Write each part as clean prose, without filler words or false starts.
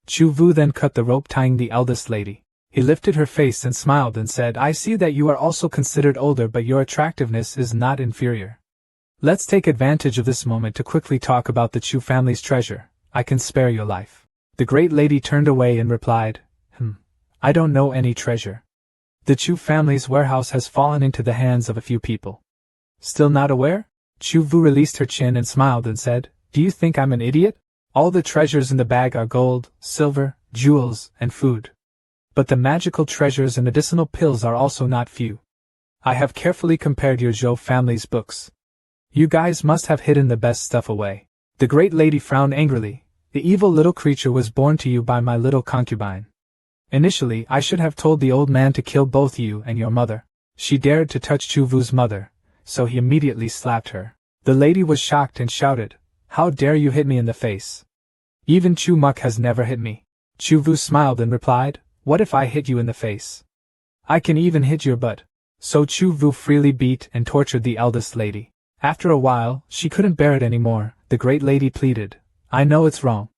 Chu Vu then cut the rope tying the eldest lady. He lifted her face and smiled and said, I see that you are also considered older, but your attractiveness is not inferior. Let's take advantage of this moment to quickly talk about the Chu family's treasure. I can spare your life. The great lady turned away and replied, I don't know any treasure. The Chu family's warehouse has fallen into the hands of a few people. Still not aware? Chu Vu released her chin and smiled and said, Do you think I'm an idiot? All the treasures in the bag are gold, silver, jewels, and food. But the magical treasures and medicinal pills are also not few. I have carefully compared your Zhou family's books. You guys must have hidden the best stuff away. The great lady frowned angrily. The evil little creature was born to you by my little concubine. Initially, I should have told the old man to kill both you and your mother. She dared to touch Chu Vu's mother, so he immediately slapped her. The lady was shocked and shouted, How dare you hit me in the face? Even Chu Muk has never hit me. Chu Vu smiled and replied, What if I hit you in the face? I can even hit your butt. So Chu Vu freely beat and tortured the eldest lady. After a while, she couldn't bear it anymore. The great lady pleaded, I know it's wrong.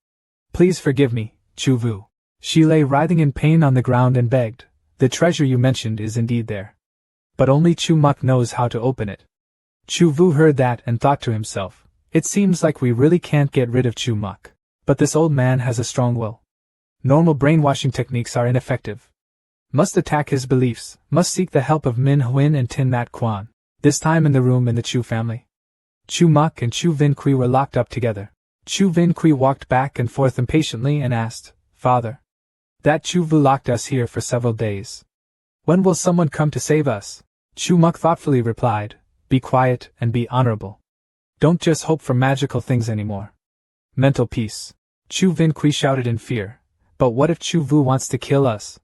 Please forgive me, Chu Vu. She lay writhing in pain on the ground and begged, The treasure you mentioned is indeed there. But only Chu Muk knows how to open it. Chu Vu heard that and thought to himself, It seems like we really can't get rid of Chu Muk. But this old man has a strong will. Normal brainwashing techniques are ineffective. Must attack his beliefs, must seek the help of Min Huin and Tin Mat Quan, this time in the room in the Chu family. Chu Muk and Chu Vin Kui were locked up together. Chu Vin Kui walked back and forth impatiently and asked, Father, that Chu Vu locked us here for several days. When will someone come to save us? Chu Muk thoughtfully replied, Be quiet and be honorable. Don't just hope for magical things anymore. Mental peace. Chu Vin Kui shouted in fear, But what if Chu Vu wants to kill us?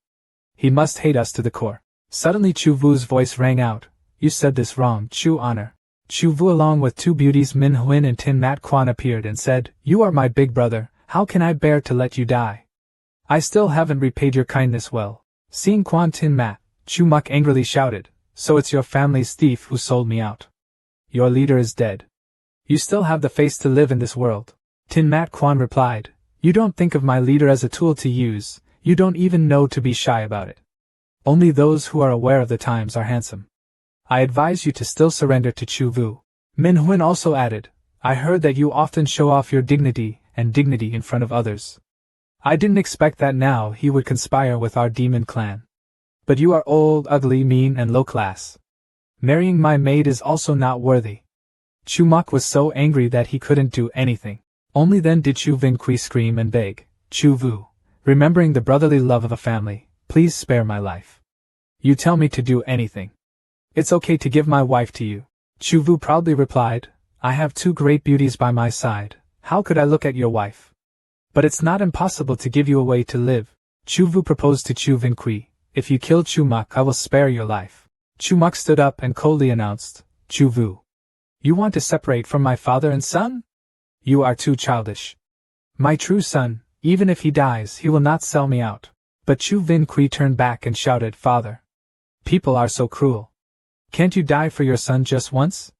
He must hate us to the core. Suddenly Chu Vu's voice rang out, You said this wrong, Chu Honor. Chu Vu along with two beauties Min Huin and Tin Mat Quan appeared and said, You are my big brother, how can I bear to let you die? I still haven't repaid your kindness well. Seeing Quan Tin Mat, Chu Muk angrily shouted, So it's your family's thief who sold me out. Your leader is dead. You still have the face to live in this world. Tin Mat Quan replied, You don't think of my leader as a tool to use, you don't even know to be shy about it. Only those who are aware of the times are handsome. I advise you to still surrender to Chu Vu. Min Huin also added, I heard that you often show off your dignity in front of others. I didn't expect that now he would conspire with our demon clan. But you are old, ugly, mean and low class. Marrying my maid is also not worthy. Chu Muk was so angry that he couldn't do anything. Only then did Chu Vin Kui scream and beg, Chu Vu, remembering the brotherly love of a family, please spare my life. You tell me to do anything. It's okay to give my wife to you. Chu Vu proudly replied, I have two great beauties by my side, how could I look at your wife? But it's not impossible to give you a way to live. Chu Vu proposed to Chu Vin Kui, If you kill Chu Muk I will spare your life. Chu Muk stood up and coldly announced, Chu Vu, you want to separate from my father and son? You are too childish. My true son, even if he dies he will not sell me out. But Chu Vin Kui turned back and shouted, Father, people are so cruel. Can't you die for your son just once?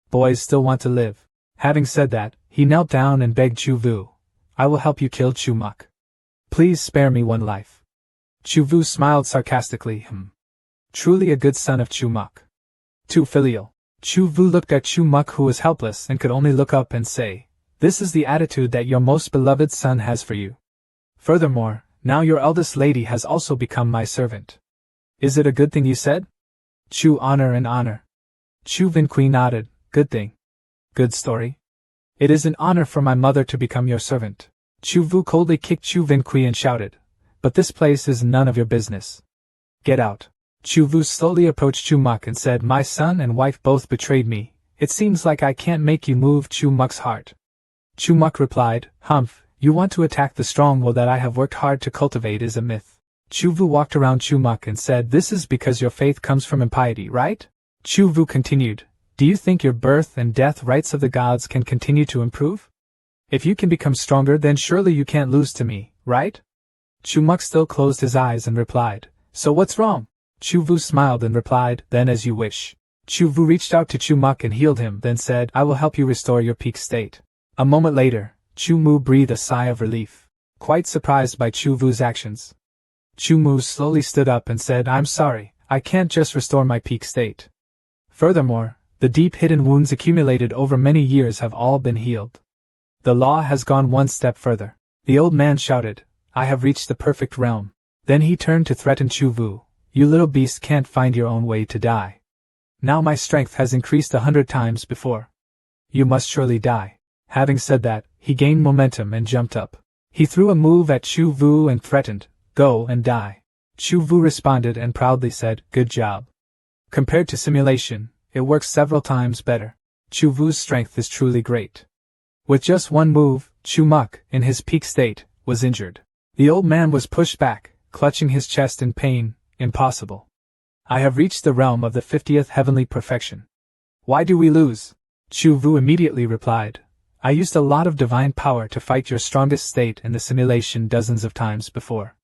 Boys still want to live. Having said that, he knelt down and begged Chu Vu, I will help you kill Chu Muk. Please spare me one life. Chu Vu smiled sarcastically, Truly a good son of Chu Muk. Too filial. Chu Vu looked at Chu Muk who was helpless and could only look up and say, This is the attitude that your most beloved son has for you. Furthermore, now your eldest lady has also become my servant. Is it a good thing you said? Chu Honor and honor. Chu Vin Kui nodded, Good thing. Good story. It is an honor for my mother to become your servant. Chu Vu coldly kicked Chu Vin Kui and shouted, But this place is none of your business. Get out. Chu Vu slowly approached Chu Muk and said, My son and wife both betrayed me. It seems like I can't make you move Chu Muk's heart. Chu Muk replied, Humph, you want to attack the strong will that I have worked hard to cultivate is a myth. Chu Vu walked around Chu Muk and said, This is because your faith comes from impiety, right? Chu Vu continued, Do you think your birth and death rights of the gods can continue to improve? If you can become stronger then surely you can't lose to me, right? Chu Muk still closed his eyes and replied, So what's wrong? Chu Vu smiled and replied, Then as you wish. Chu Vu reached out to Chu Muk and healed him, then said, I will help you restore your peak state. A moment later, Chu Mu breathed a sigh of relief. quite surprised by Chu Vu's actions. Chu Mu slowly stood up and said, I'm sorry, I can't just restore my peak state. Furthermore, the deep hidden wounds accumulated over many years have all been healed. The law has gone one step further. The old man shouted, I have reached the perfect realm. Then he turned to threaten Chu Vu, you little beast can't find your own way to die. Now my strength has increased 100 times before. You must surely die. Having said that, he gained momentum and jumped up. He threw a move at Chu Vu and threatened, go and die. Chu Vu responded and proudly said, good job. Compared to simulation, it works several times better. Chu Vu's strength is truly great. With just one move, Chu Muk, in his peak state, was injured. The old man was pushed back, clutching his chest in pain. Impossible. I have reached the realm of the 50th heavenly perfection. Why do we lose? Chu Vu immediately replied, I used a lot of divine power to fight your strongest state in the simulation dozens of times before.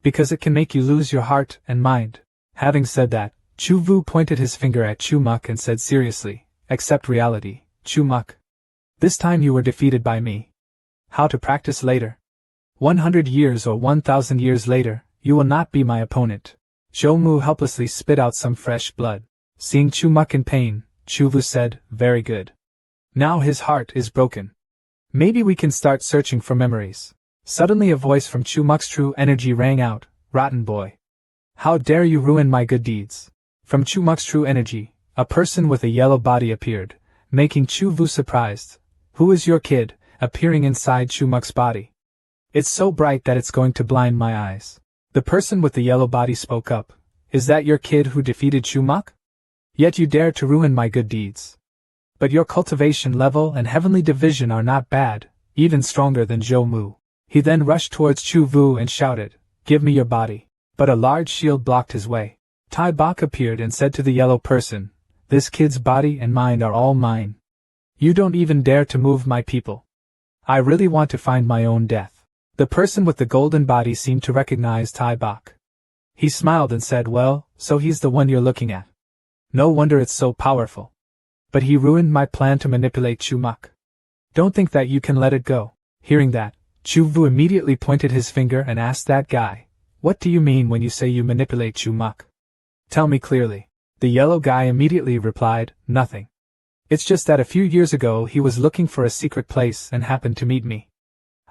Because it can make you lose your heart and mind. Having said that, Chu Vu pointed his finger at Chu Muk and said seriously, accept reality, Chu Muk. This time you were defeated by me. How to practice later? 100 years or 1,000 years later, you will not be my opponent. Zhou Mu helplessly spit out some fresh blood. Seeing Chu Muk in pain, Chu Vu said, very good. Now his heart is broken. Maybe we can start searching for memories. Suddenly a voice from Chu Muk's true energy rang out, rotten boy. How dare you ruin my good deeds? From Chu Muk's true energy, a person with a yellow body appeared, making Chu Vu surprised. Who is your kid, appearing inside Chu Muk's body? It's so bright that it's going to blind my eyes. The person with the yellow body spoke up. Is that your kid who defeated Chu Muk? Yet you dare to ruin my good deeds. But your cultivation level and heavenly division are not bad, even stronger than Zhou Mu. He then rushed towards Chu Vu and shouted, give me your body. But a large shield blocked his way. Tai Bok appeared and said to the yellow person, this kid's body and mind are all mine. You don't even dare to move my people. I really want to find my own death. The person with the golden body seemed to recognize Tai Bok. He smiled and said, well, so he's the one you're looking at. No wonder it's so powerful. But he ruined my plan to manipulate Chu Muk. Don't think that you can let it go. Hearing that, Chu Vu immediately pointed his finger and asked that guy, what do you mean when you say you manipulate Chu Muk? Tell me clearly. The yellow guy immediately replied, nothing. It's just that a few years ago he was looking for a secret place and happened to meet me.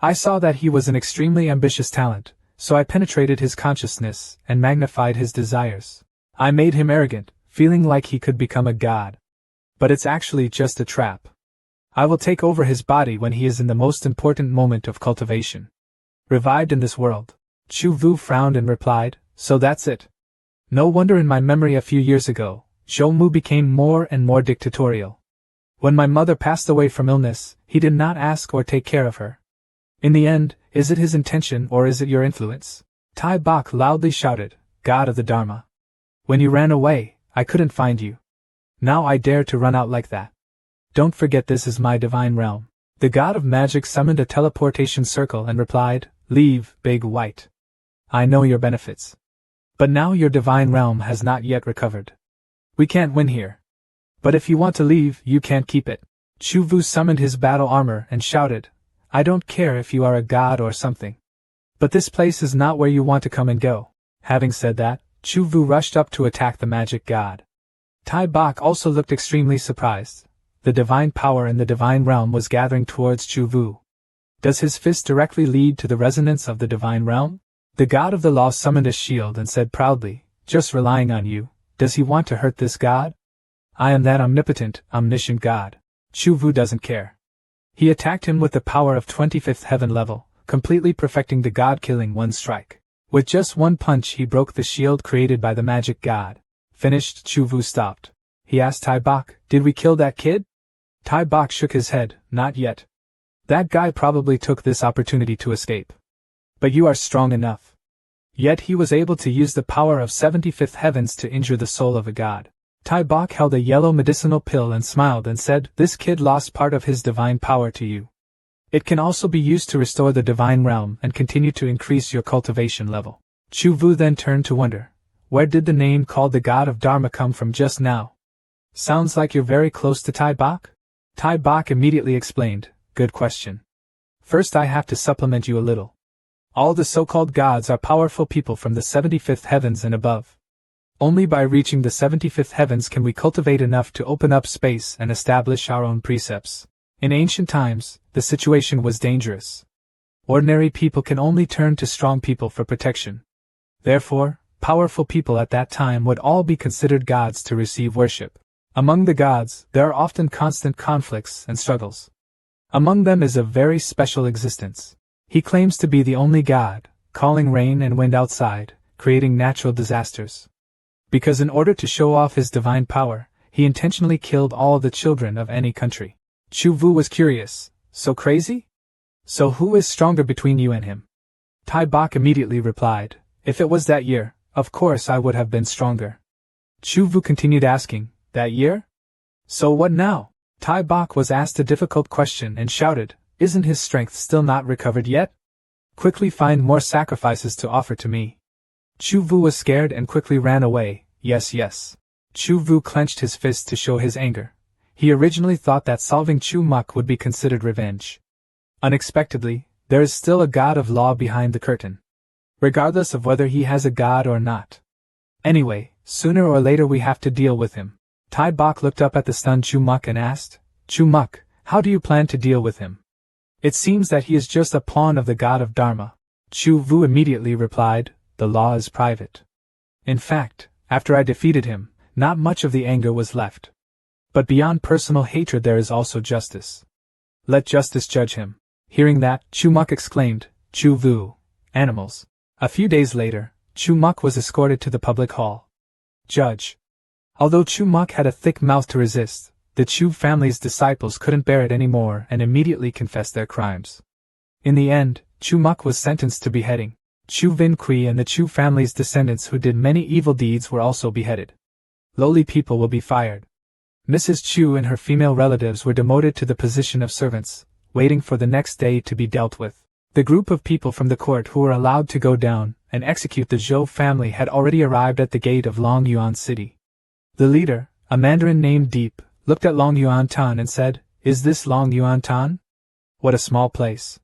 I saw that he was an extremely ambitious talent, so I penetrated his consciousness and magnified his desires. I made him arrogant, feeling like he could become a god. But it's actually just a trap. I will take over his body when he is in the most important moment of cultivation. Revived in this world. Chu Vu frowned and replied, so that's it. No wonder in my memory a few years ago, Zhou Mu became more and more dictatorial. When my mother passed away from illness, he did not ask or take care of her. In the end, is it his intention or is it your influence? Tai Bok loudly shouted, God of the Dharma. When you ran away, I couldn't find you. Now I dare to run out like that. Don't forget this is my divine realm. The god of magic summoned a teleportation circle and replied, leave, big white. I know your benefits. But now your divine realm has not yet recovered. We can't win here. But if you want to leave, you can't keep it. Chu Vu summoned his battle armor and shouted, I don't care if you are a god or something. But this place is not where you want to come and go. Having said that, Chu Vu rushed up to attack the magic god. Tai Bok also looked extremely surprised. The divine power in the divine realm was gathering towards Chu Vu. Does his fist directly lead to the resonance of the divine realm? The god of the law summoned a shield and said proudly, just relying on you, does he want to hurt this god? I am that omnipotent, omniscient god. Chu Vu doesn't care. He attacked him with the power of 25th heaven level, completely perfecting the god killing one strike. With just one punch he broke the shield created by the magic god. Finished, Chu Vu stopped. He asked Tai Bok, did we kill that kid? Tai Bok shook his head, not yet. That guy probably took this opportunity to escape. But you are strong enough. Yet he was able to use the power of 75th heavens to injure the soul of a god. Tai Bok held a yellow medicinal pill and smiled and said, this kid lost part of his divine power to you. It can also be used to restore the divine realm and continue to increase your cultivation level. Chu Vu then turned to wonder, where did the name called the god of Dharma come from just now? Sounds like you're very close to Tai Bok? Tai Bok immediately explained, good question. First I have to supplement you a little. All the so-called gods are powerful people from the 75th heavens and above. Only by reaching the 75th heavens can we cultivate enough to open up space and establish our own precepts. In ancient times, the situation was dangerous. Ordinary people can only turn to strong people for protection. Therefore, powerful people at that time would all be considered gods to receive worship. Among the gods, there are often constant conflicts and struggles. Among them is a very special existence. He claims to be the only god, calling rain and wind outside, creating natural disasters. Because in order to show off his divine power, he intentionally killed all the children of any country. Chu Vu was curious. So crazy? So who is stronger between you and him? Tai Bok immediately replied, if it was that year, of course I would have been stronger. Chu Vu continued asking, that year? So what now? Tai Bok was asked a difficult question and shouted, isn't his strength still not recovered yet? Quickly find more sacrifices to offer to me. Chu Vu was scared and quickly ran away. Yes. Chu Vu clenched his fist to show his anger. He originally thought that solving Chu Muk would be considered revenge. Unexpectedly, there is still a god of law behind the curtain. Regardless of whether he has a god or not. Anyway, sooner or later we have to deal with him. Tai Bok looked up at the stunned Chu Muk and asked, Chu Muk, how do you plan to deal with him? It seems that he is just a pawn of the god of Dharma. Chu Vu immediately replied, the law is private. In fact, after I defeated him, not much of the anger was left. But beyond personal hatred there is also justice. Let justice judge him. Hearing that, Chu Muk exclaimed, Chu Vu, animals. A few days later, Chu Muk was escorted to the public hall. Judge. Although Chu Muk had a thick mouth to resist, the Chu family's disciples couldn't bear it anymore and immediately confessed their crimes. In the end, Chu Muk was sentenced to beheading. Chu Vin Kui and the Chu family's descendants who did many evil deeds were also beheaded. Lowly people will be fired. Mrs. Chu and her female relatives were demoted to the position of servants, waiting for the next day to be dealt with. The group of people from the court who were allowed to go down and execute the Zhou family had already arrived at the gate of Long Yuan City. The leader, a mandarin named Deep, looked at Long Yuan Tan and said, is this Long Yuan Tan? What a small place.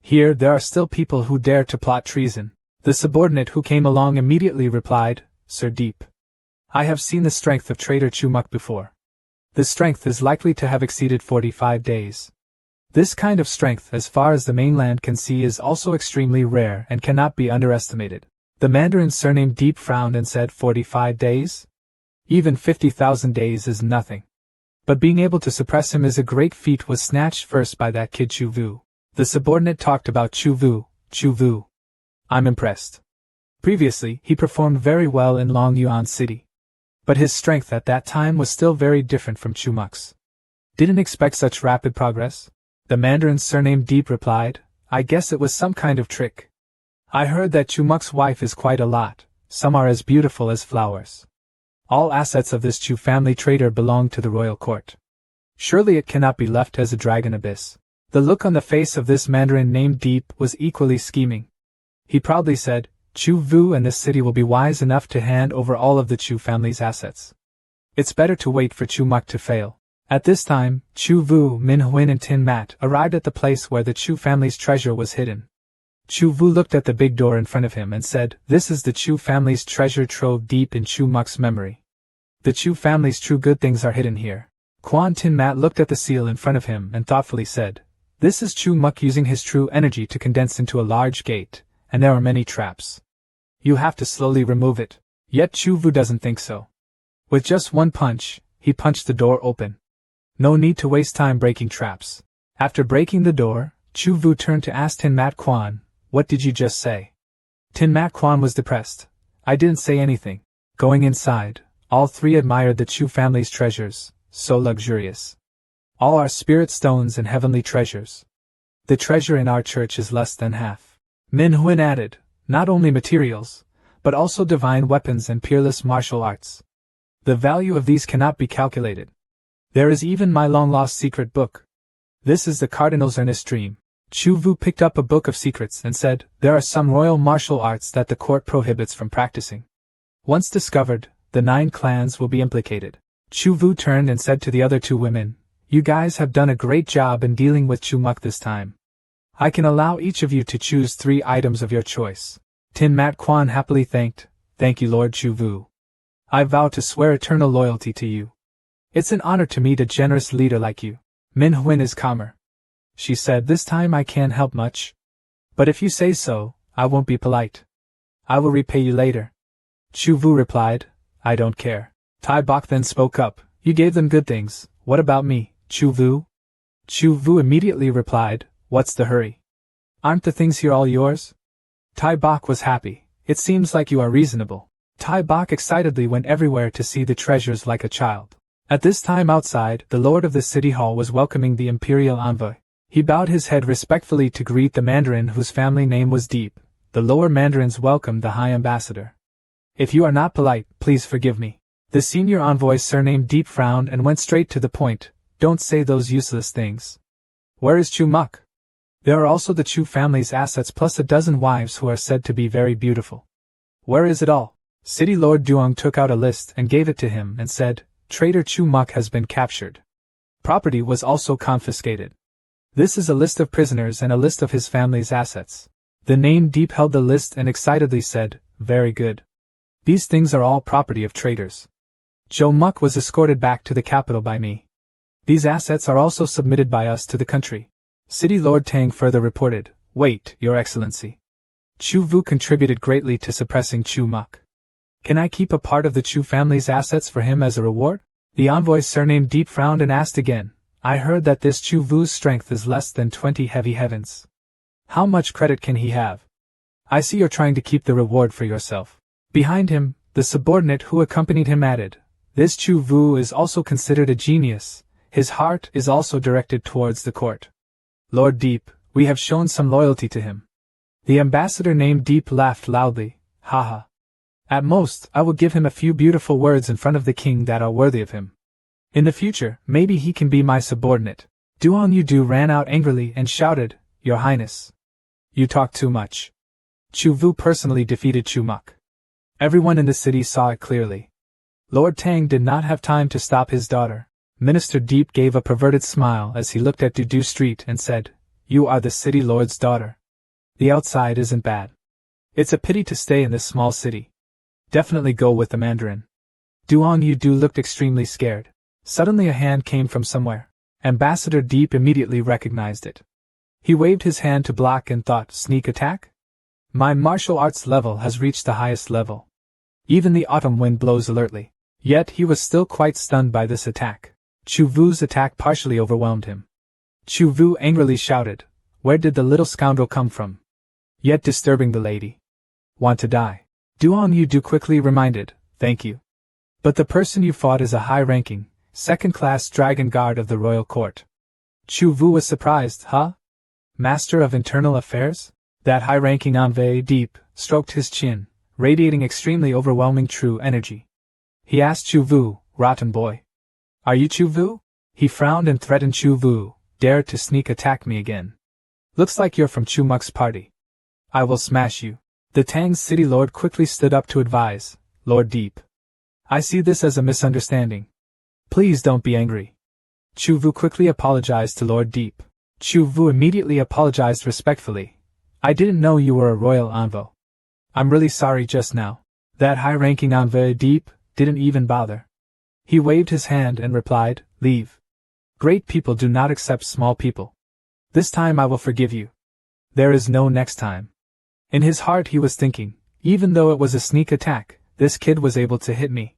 Here there are still people who dare to plot treason. The subordinate who came along immediately replied, Sir Deep. I have seen the strength of traitor Chu Muk before. The strength is likely to have exceeded 45 days. This kind of strength, as far as the mainland can see, is also extremely rare and cannot be underestimated. The mandarin surnamed Deep frowned and said 45 days? Even 50,000 days is nothing. But being able to suppress him is a great feat was snatched first by that kid Chu Vu. The subordinate talked about Chu Vu. I'm impressed. Previously, he performed very well in Long Yuan City. But his strength at that time was still very different from Chu Muk's. Didn't expect such rapid progress? The mandarin's surnamed Deep replied, I guess it was some kind of trick. I heard that Chu Muk's wife is quite a lot, some are as beautiful as flowers. All assets of this Chu family traitor belong to the royal court. Surely it cannot be left as a dragon abyss. The look on the face of this mandarin named Deep was equally scheming. He proudly said, Chu Vu and this city will be wise enough to hand over all of the Chu family's assets. It's better to wait for Chu Muk to fail. At this time, Chu Vu, Min Huin and Tin Mat arrived at the place where the Chu family's treasure was hidden. Chu Vu looked at the big door in front of him and said, this is the Chu family's treasure trove deep in Chu Muk's memory. The Chu family's true good things are hidden here. Quan Tin Mat looked at the seal in front of him and thoughtfully said, this is Chu Muk using his true energy to condense into a large gate, and there are many traps. You have to slowly remove it. Yet Chu Vu doesn't think so. With just one punch, he punched the door open. No need to waste time breaking traps. After breaking the door, Chu Vu turned to ask Tin Mat Quan, what did you just say? Tin Mat Quan was depressed. I didn't say anything. Going inside, all three admired the Chu family's treasures, so luxurious. All are spirit stones and heavenly treasures. The treasure in our church is less than half. Min Huin added, not only materials, but also divine weapons and peerless martial arts. The value of these cannot be calculated. There is even my long-lost secret book. This is the Cardinal's earnest dream. Chu Vu picked up a book of secrets and said, there are some royal martial arts that the court prohibits from practicing. Once discovered, the 9 clans will be implicated. Chu Vu turned and said to the other 2 women, you guys have done a great job in dealing with Chu Muk this time. I can allow each of you to choose 3 items of your choice. Tin Mat Quan happily thanked. Thank you, Lord Chu Vu. I vow to swear eternal loyalty to you. It's an honor to meet a generous leader like you. Min Huin is calmer. She said, this time I can't help much. But if you say so, I won't be polite. I will repay you later. Chu Vu replied, I don't care. Tai Bok then spoke up, you gave them good things, what about me, Chu Vu? Chu Vu immediately replied, what's the hurry? Aren't the things here all yours? Tai Bok was happy, it seems like you are reasonable. Tai Bok excitedly went everywhere to see the treasures like a child. At this time outside, the lord of the city hall was welcoming the Imperial envoy. He bowed his head respectfully to greet the Mandarin whose family name was Deep. The lower Mandarins welcomed the High Ambassador. If you are not polite, please forgive me. The senior envoy surnamed Deep frowned and went straight to the point. Don't say those useless things. Where is Chu Muk? There are also the Chu family's assets plus a dozen wives who are said to be very beautiful. Where is it all? City Lord Duong took out a list and gave it to him and said, Traitor Chu Muk has been captured. Property was also confiscated. This is a list of prisoners and a list of his family's assets. The name Deep held the list and excitedly said, very good. These things are all property of traitors. Chu Muk was escorted back to the capital by me. These assets are also submitted by us to the country. City Lord Tang further reported, wait, Your Excellency. Chu Vu contributed greatly to suppressing Chu Muk. Can I keep a part of the Chu family's assets for him as a reward? The envoy surnamed Deep frowned and asked again, I heard that this Chu Vu's strength is less than 20 heavy heavens. How much credit can he have? I see you're trying to keep the reward for yourself. Behind him, the subordinate who accompanied him added, this Chu Vu is also considered a genius. His heart is also directed towards the court. Lord Deep, we have shown some loyalty to him. The ambassador named Deep laughed loudly, haha. At most, I will give him a few beautiful words in front of the king that are worthy of him. In the future, maybe he can be my subordinate. Duan Yudu ran out angrily and shouted, Your Highness. You talk too much. Chu Vu personally defeated Chu Muk. Everyone in the city saw it clearly. Lord Tang did not have time to stop his daughter. Minister Deep gave a perverted smile as he looked at Dudu Street and said, You are the city lord's daughter. The outside isn't bad. It's a pity to stay in this small city. Definitely go with the Mandarin. Duan Yudu looked extremely scared. Suddenly a hand came from somewhere. Ambassador Deep immediately recognized it. He waved his hand to block and thought, sneak attack? My martial arts level has reached the highest level. Even the autumn wind blows alertly. Yet he was still quite stunned by this attack. Chu Vu's attack partially overwhelmed him. Chu Vu angrily shouted, Where did the little scoundrel come from? Yet disturbing the lady. Want to die? Duan Yudu quickly reminded, Thank you. But the person you fought is a high-ranking, second-class dragon guard of the royal court. Chu Vu was surprised, huh? Master of Internal Affairs? That high-ranking envoy Deep stroked his chin, radiating extremely overwhelming true energy. He asked Chu Vu, Rotten boy. Are you Chu Vu? He frowned and threatened Chu Vu, Dare to sneak attack me again. Looks like you're from Chu Muk's party. I will smash you. The Tang city lord quickly stood up to advise, Lord Deep. I see this as a misunderstanding. Please don't be angry. Chu Vu quickly apologized to Lord Deep. Chu Vu immediately apologized respectfully. I didn't know you were a royal envoy. I'm really sorry just now. That high-ranking envoy Deep didn't even bother. He waved his hand and replied, Leave. Great people do not accept small people. This time I will forgive you. There is no next time. In his heart he was thinking, even though it was a sneak attack, this kid was able to hit me.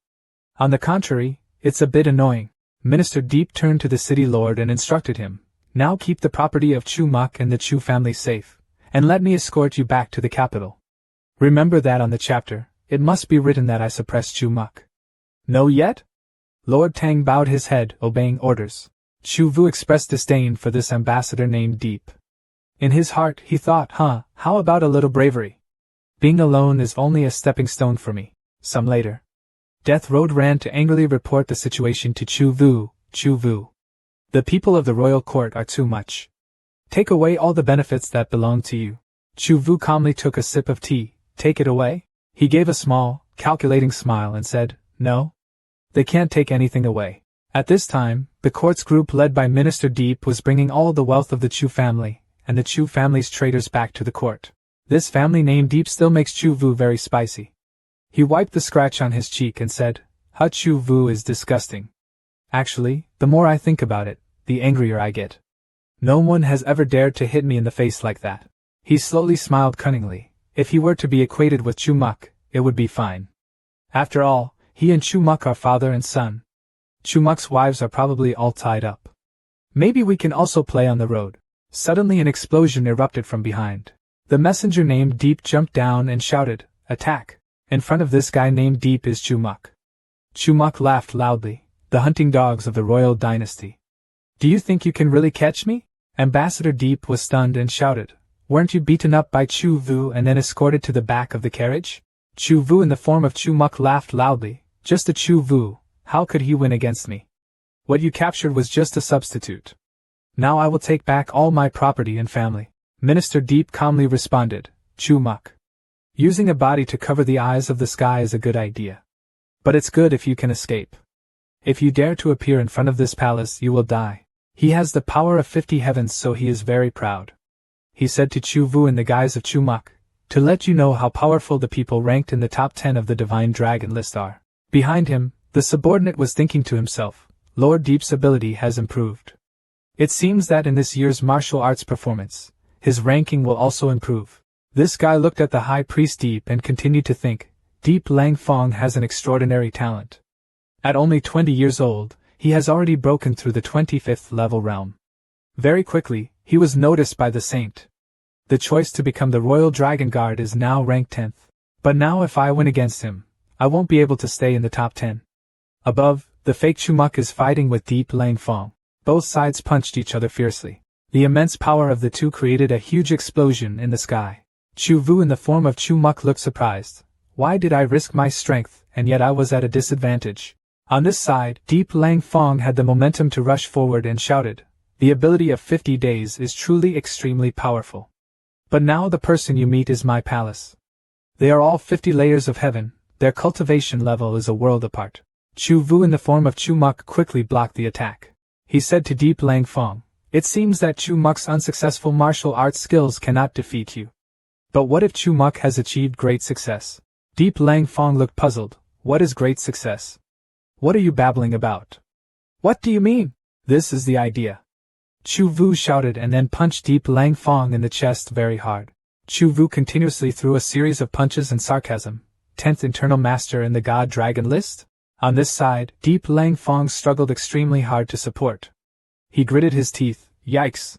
On the contrary, it's a bit annoying. Minister Deep turned to the city lord and instructed him, Now keep the property of Chu Muk and the Chu family safe, and let me escort you back to the capital. Remember that on the chapter, it must be written that I suppressed Chu Muk. No yet? Lord Tang bowed his head, obeying orders. Chu Vu expressed disdain for this ambassador named Deep. In his heart he thought, how about a little bravery? Being alone is only a stepping stone for me. Some later. Death Road ran to angrily report the situation to Chu Vu. Chu Vu. The people of the royal court are too much. Take away all the benefits that belong to you. Chu Vu calmly took a sip of tea. Take it away? He gave a small, calculating smile and said, No. They can't take anything away. At this time, the court's group led by Minister Deep was bringing all the wealth of the Chu family, and the Chu family's traitors back to the court. This family name Deep still makes Chu Vu very spicy. He wiped the scratch on his cheek and said, "How Chu Vu is disgusting. Actually, the more I think about it, the angrier I get. No one has ever dared to hit me in the face like that." He slowly smiled cunningly. If he were to be equated with Chu Muk, it would be fine. After all, he and Chu Muk are father and son. Chu Muk's wives are probably all tied up. Maybe we can also play on the road. Suddenly an explosion erupted from behind. The messenger named Deep jumped down and shouted, "Attack! In front of this guy named Deep is Chu Muk." Chu Muk laughed loudly. The hunting dogs of the royal dynasty. "Do you think you can really catch me?" Ambassador Deep was stunned and shouted, "Weren't you beaten up by Chu Vu and then escorted to the back of the carriage?" Chu Vu in the form of Chu Muk laughed loudly. "Just a Chu Vu, how could he win against me? What you captured was just a substitute. Now I will take back all my property and family." Minister Deep calmly responded, "Chu Muk. Using a body to cover the eyes of the sky is a good idea. But it's good if you can escape. If you dare to appear in front of this palace, you will die. He has the power of 50 heavens, so he is very proud." He said to Chu Vu in the guise of Chu Muk, "To let you know how powerful the people ranked in the top 10 of the Divine Dragon list are." Behind him, the subordinate was thinking to himself, "Lord Deep's ability has improved. It seems that in this year's martial arts performance, his ranking will also improve." This guy looked at the High Priest Deep and continued to think, "Deep Lang Fong has an extraordinary talent. At only 20 years old, he has already broken through the 25th level realm." Very quickly, he was noticed by the Saint. The choice to become the Royal Dragon Guard is now ranked 10th. But now if I win against him, I won't be able to stay in the top 10. Above, the fake Chu Muk is fighting with Deep Lang Fong. Both sides punched each other fiercely. The immense power of the two created a huge explosion in the sky. Chu Vu in the form of Chu Muk looked surprised. Why did I risk my strength, and yet I was at a disadvantage? On this side, Deep Lang Fong had the momentum to rush forward and shouted, "The ability of 50 days is truly extremely powerful. But now the person you meet is my palace. They are all 50 layers of heaven, their cultivation level is a world apart." Chu Vu in the form of Chu Muk quickly blocked the attack. He said to Deep Lang Fong, "It seems that Chu Muk's unsuccessful martial arts skills cannot defeat you. But what if Chu Muk has achieved great success?" Deep Lang Fong looked puzzled. "What is great success? What are you babbling about? What do you mean?" "This is the idea." Chu Vu shouted and then punched Deep Lang Fong in the chest very hard. Chu Vu continuously threw a series of punches and sarcasm. 10th internal master in the God Dragon list? On this side, Deep Lang Fong struggled extremely hard to support. He gritted his teeth. Yikes!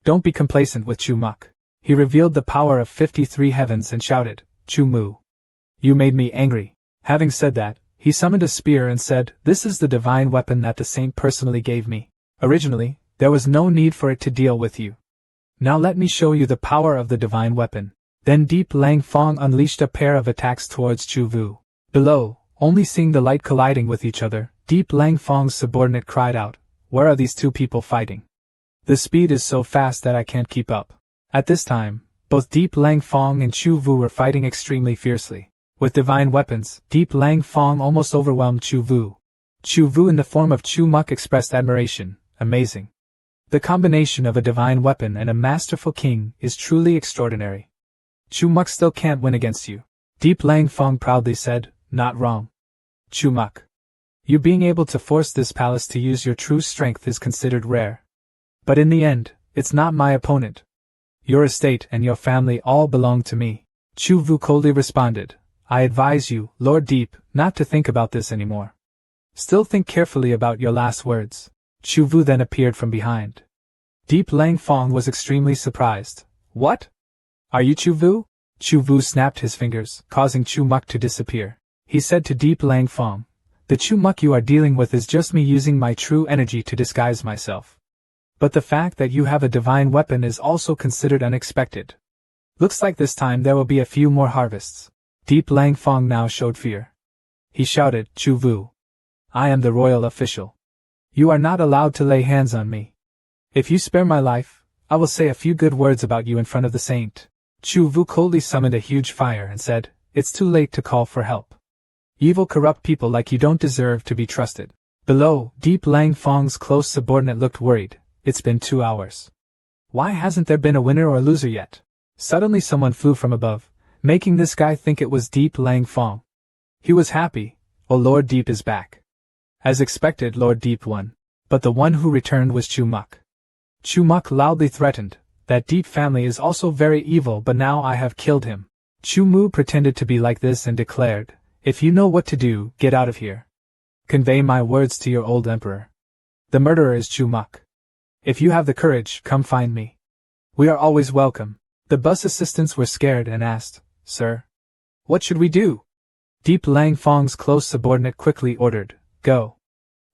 Don't be complacent with Chu Muk. He revealed the power of 53 heavens and shouted, "Chu Mu. You made me angry." Having said that, he summoned a spear and said, "This is the divine weapon that the saint personally gave me. Originally, there was no need for it to deal with you. Now let me show you the power of the divine weapon." Then Deep Lang Fong unleashed a pair of attacks towards Chu Vu. Below, only seeing the light colliding with each other, Deep Lang Fong's subordinate cried out, "Where are these two people fighting? The speed is so fast that I can't keep up." At this time, both Deep Lang Fong and Chu Vu were fighting extremely fiercely. With divine weapons, Deep Lang Fong almost overwhelmed Chu Vu. Chu Vu in the form of Chu Muk expressed admiration. "Amazing. The combination of a divine weapon and a masterful king is truly extraordinary. Chu Muk still can't win against you." Deep Lang Fong proudly said, "Not wrong. Chu Muk. You being able to force this palace to use your true strength is considered rare. But in the end, it's not my opponent. Your estate and your family all belong to me." Chu Vu coldly responded, "I advise you, Lord Deep, not to think about this anymore. Still think carefully about your last words." Chu Vu then appeared from behind. Deep Lang Fong was extremely surprised. "What? Are you Chu Vu?" Chu Vu snapped his fingers, causing Chu Muk to disappear. He said to Deep Lang Fong, "The Chu Muk you are dealing with is just me using my true energy to disguise myself. But the fact that you have a divine weapon is also considered unexpected. Looks like this time there will be a few more harvests." Deep Lang Fong now showed fear. He shouted, "Chu Vu. I am the royal official. You are not allowed to lay hands on me. If you spare my life, I will say a few good words about you in front of the saint." Chu Vu coldly summoned a huge fire and said, "It's too late to call for help. Evil corrupt people like you don't deserve to be trusted." Below, Deep Lang Fong's close subordinate looked worried. "It's been 2 hours. Why hasn't there been a winner or loser yet? Suddenly someone flew from above, making this guy think it was Deep Lang Fong. He was happy. Oh, Lord Deep is back. As expected, Lord Deep won. But the one who returned was Chu Muk. Chu Muk loudly threatened, that Deep family is also very evil, but now I have killed him. Chu Mu pretended to be like this and declared, if you know what to do, get out of here. Convey my words to your old emperor. The murderer is Chu Muk. If you have the courage, come find me. We are always welcome. The bus assistants were scared and asked, Sir, what should we do? Deep Lang Fong's close subordinate quickly ordered, Go.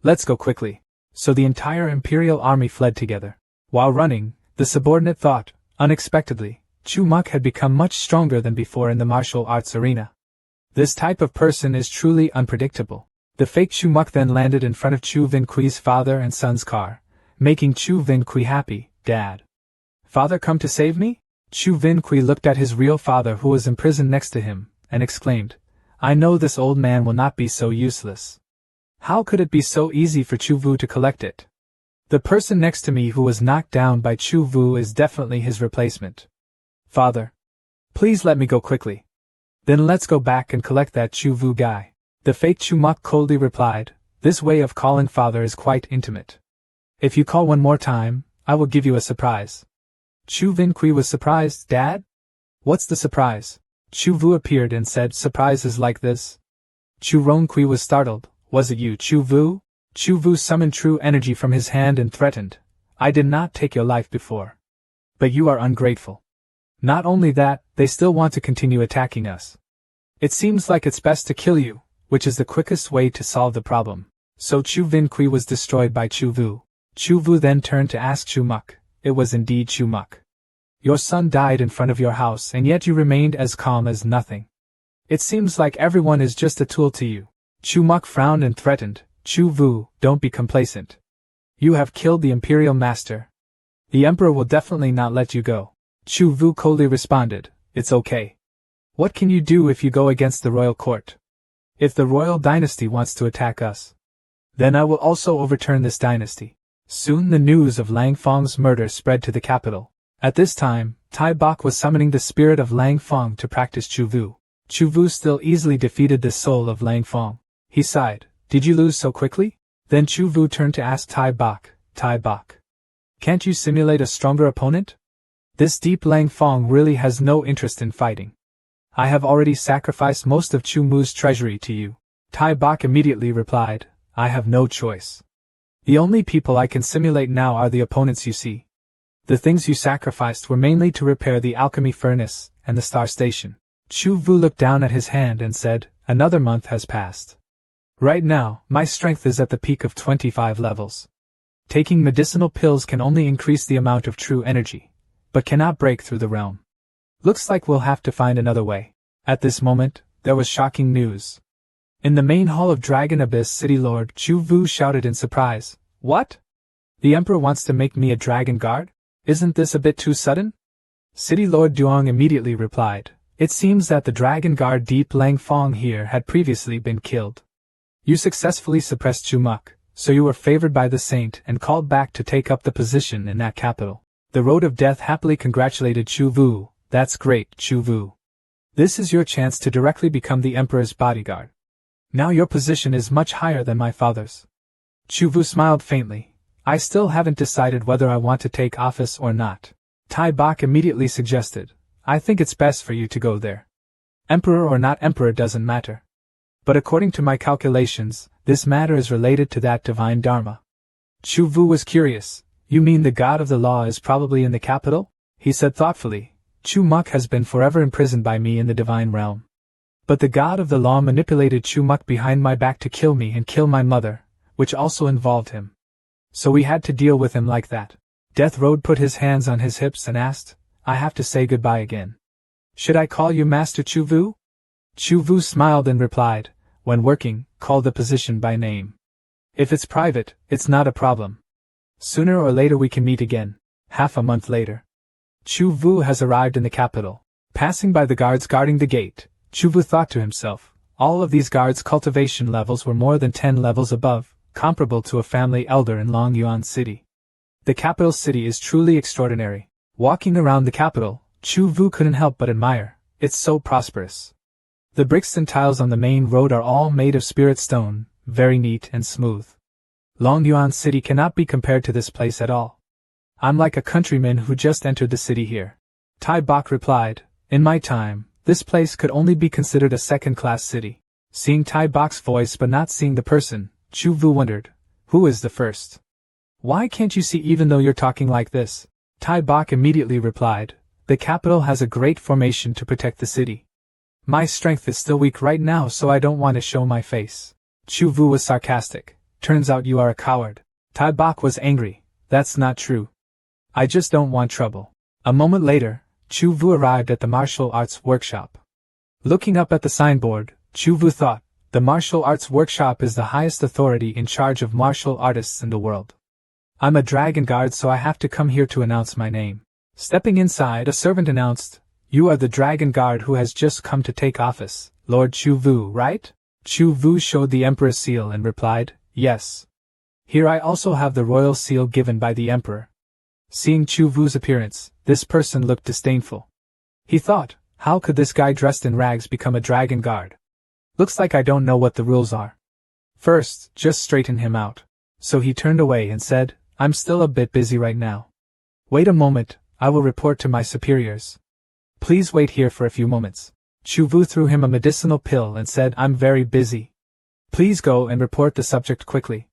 Let's go quickly. So the entire Imperial army fled together. While running, the subordinate thought, unexpectedly, Chu Muk had become much stronger than before in the martial arts arena. This type of person is truly unpredictable. The fake Chu Muk then landed in front of Chu Vin Kui's father and son's car, making Chu Vin Kui happy. Dad. Father come to save me? Chu Vin Kui looked at his real father who was imprisoned next to him, and exclaimed, I know this old man will not be so useless. How could it be so easy for Chu Vu to collect it? The person next to me who was knocked down by Chu Vu is definitely his replacement. Father. Please let me go quickly. Then let's go back and collect that Chu Vu guy. The fake Chu Muk coldly replied, This way of calling father is quite intimate. If you call one more time, I will give you a surprise. Chu Vin Kui was surprised. Dad? What's the surprise? Chu Vu appeared and said, Surprise is like this. Chu Rong Kui was startled. Was it you, Chu Vu? Chu Vu summoned true energy from his hand and threatened, I did not take your life before. But you are ungrateful. Not only that, they still want to continue attacking us. It seems like it's best to kill you, which is the quickest way to solve the problem. So Chu Vin Kui was destroyed by Chu Vu. Chu Vu then turned to ask Chu Muk. It was indeed Chu Muk. Your son died in front of your house and yet you remained as calm as nothing. It seems like everyone is just a tool to you. Chu Muk frowned and threatened, Chu Vu, don't be complacent. You have killed the Imperial Master. The Emperor will definitely not let you go. Chu Vu coldly responded, It's okay. What can you do if you go against the royal court? If the royal dynasty wants to attack us, then I will also overturn this dynasty. Soon the news of Lang Fong's murder spread to the capital. At this time, Tai Bok was summoning the spirit of Lang Fong to practice Chu Vu. Chu Vu still easily defeated the soul of Lang Fong. He sighed, Did you lose so quickly? Then Chu Vu turned to ask Tai Bok, can't you simulate a stronger opponent? This Deep Lang Fong really has no interest in fighting. I have already sacrificed most of Chu Mu's treasury to you. Tai Bok immediately replied, I have no choice. The only people I can simulate now are the opponents you see. The things you sacrificed were mainly to repair the alchemy furnace and the star station. Chu Vu looked down at his hand and said, Another month has passed. Right now, my strength is at the peak of 25 levels. Taking medicinal pills can only increase the amount of true energy, but cannot break through the realm. Looks like we'll have to find another way. At this moment, there was shocking news. In the main hall of Dragon Abyss City, Lord Chu Vu shouted in surprise, What? The Emperor wants to make me a dragon guard? Isn't this a bit too sudden? City Lord Duong immediately replied, It seems that the dragon guard Deep Lang Fong here had previously been killed. You successfully suppressed Chu Muk, so you were favored by the saint and called back to take up the position in that capital. The Road of Death happily congratulated Chu Vu. That's great, Chu Vu. This is your chance to directly become the Emperor's bodyguard. Now your position is much higher than my father's. Chu Vu smiled faintly. I still haven't decided whether I want to take office or not. Tai Bok immediately suggested, I think it's best for you to go there. Emperor or not emperor doesn't matter. But according to my calculations, this matter is related to that divine Dharma. Chu Vu was curious. You mean the god of the law is probably in the capital? He said thoughtfully, Chu Muk has been forever imprisoned by me in the divine realm. But the god of the law manipulated Chu Muk behind my back to kill me and kill my mother, which also involved him. So we had to deal with him like that. Death Road put his hands on his hips and asked, I have to say goodbye again. Should I call you Master Chu Vu? Chu Vu smiled and replied, When working, call the position by name. If it's private, it's not a problem. Sooner or later we can meet again. Half a month later. Chu Vu has arrived in the capital. Passing by the guards guarding the gate, Chu Vu thought to himself, all of these guards' cultivation levels were more than 10 levels above, comparable to a family elder in Longyuan City. The capital city is truly extraordinary. Walking around the capital, Chu Vu couldn't help but admire. It's so prosperous. The bricks and tiles on the main road are all made of spirit stone, very neat and smooth. Longyuan City cannot be compared to this place at all. I'm like a countryman who just entered the city here. Tai Bok replied, in my time, this place could only be considered a second-class city. Seeing Tai Bok's voice but not seeing the person, Chu Vu wondered, who is the first? Why can't you see even though you're talking like this? Tai Bok immediately replied, the capital has a great formation to protect the city. My strength is still weak right now, so I don't want to show my face. Chu Vu was sarcastic. Turns out you are a coward. Tai Bok was angry. That's not true. I just don't want trouble. A moment later, Chu Vu arrived at the martial arts workshop. Looking up at the signboard, Chu Vu thought, the martial arts workshop is the highest authority in charge of martial artists in the world. I'm a dragon guard, so I have to come here to announce my name. Stepping inside, a servant announced, you are the dragon guard who has just come to take office, Lord Chu Vu, right? Chu Vu showed the Emperor's seal and replied, yes. Here I also have the royal seal given by the Emperor. Seeing Chu Vu's appearance, this person looked disdainful. He thought, how could this guy dressed in rags become a dragon guard? Looks like I don't know what the rules are. First, just straighten him out. So he turned away and said, I'm still a bit busy right now. Wait a moment, I will report to my superiors. Please wait here for a few moments. Chu Vu threw him a medicinal pill and said, I'm very busy. Please go and report the subject quickly.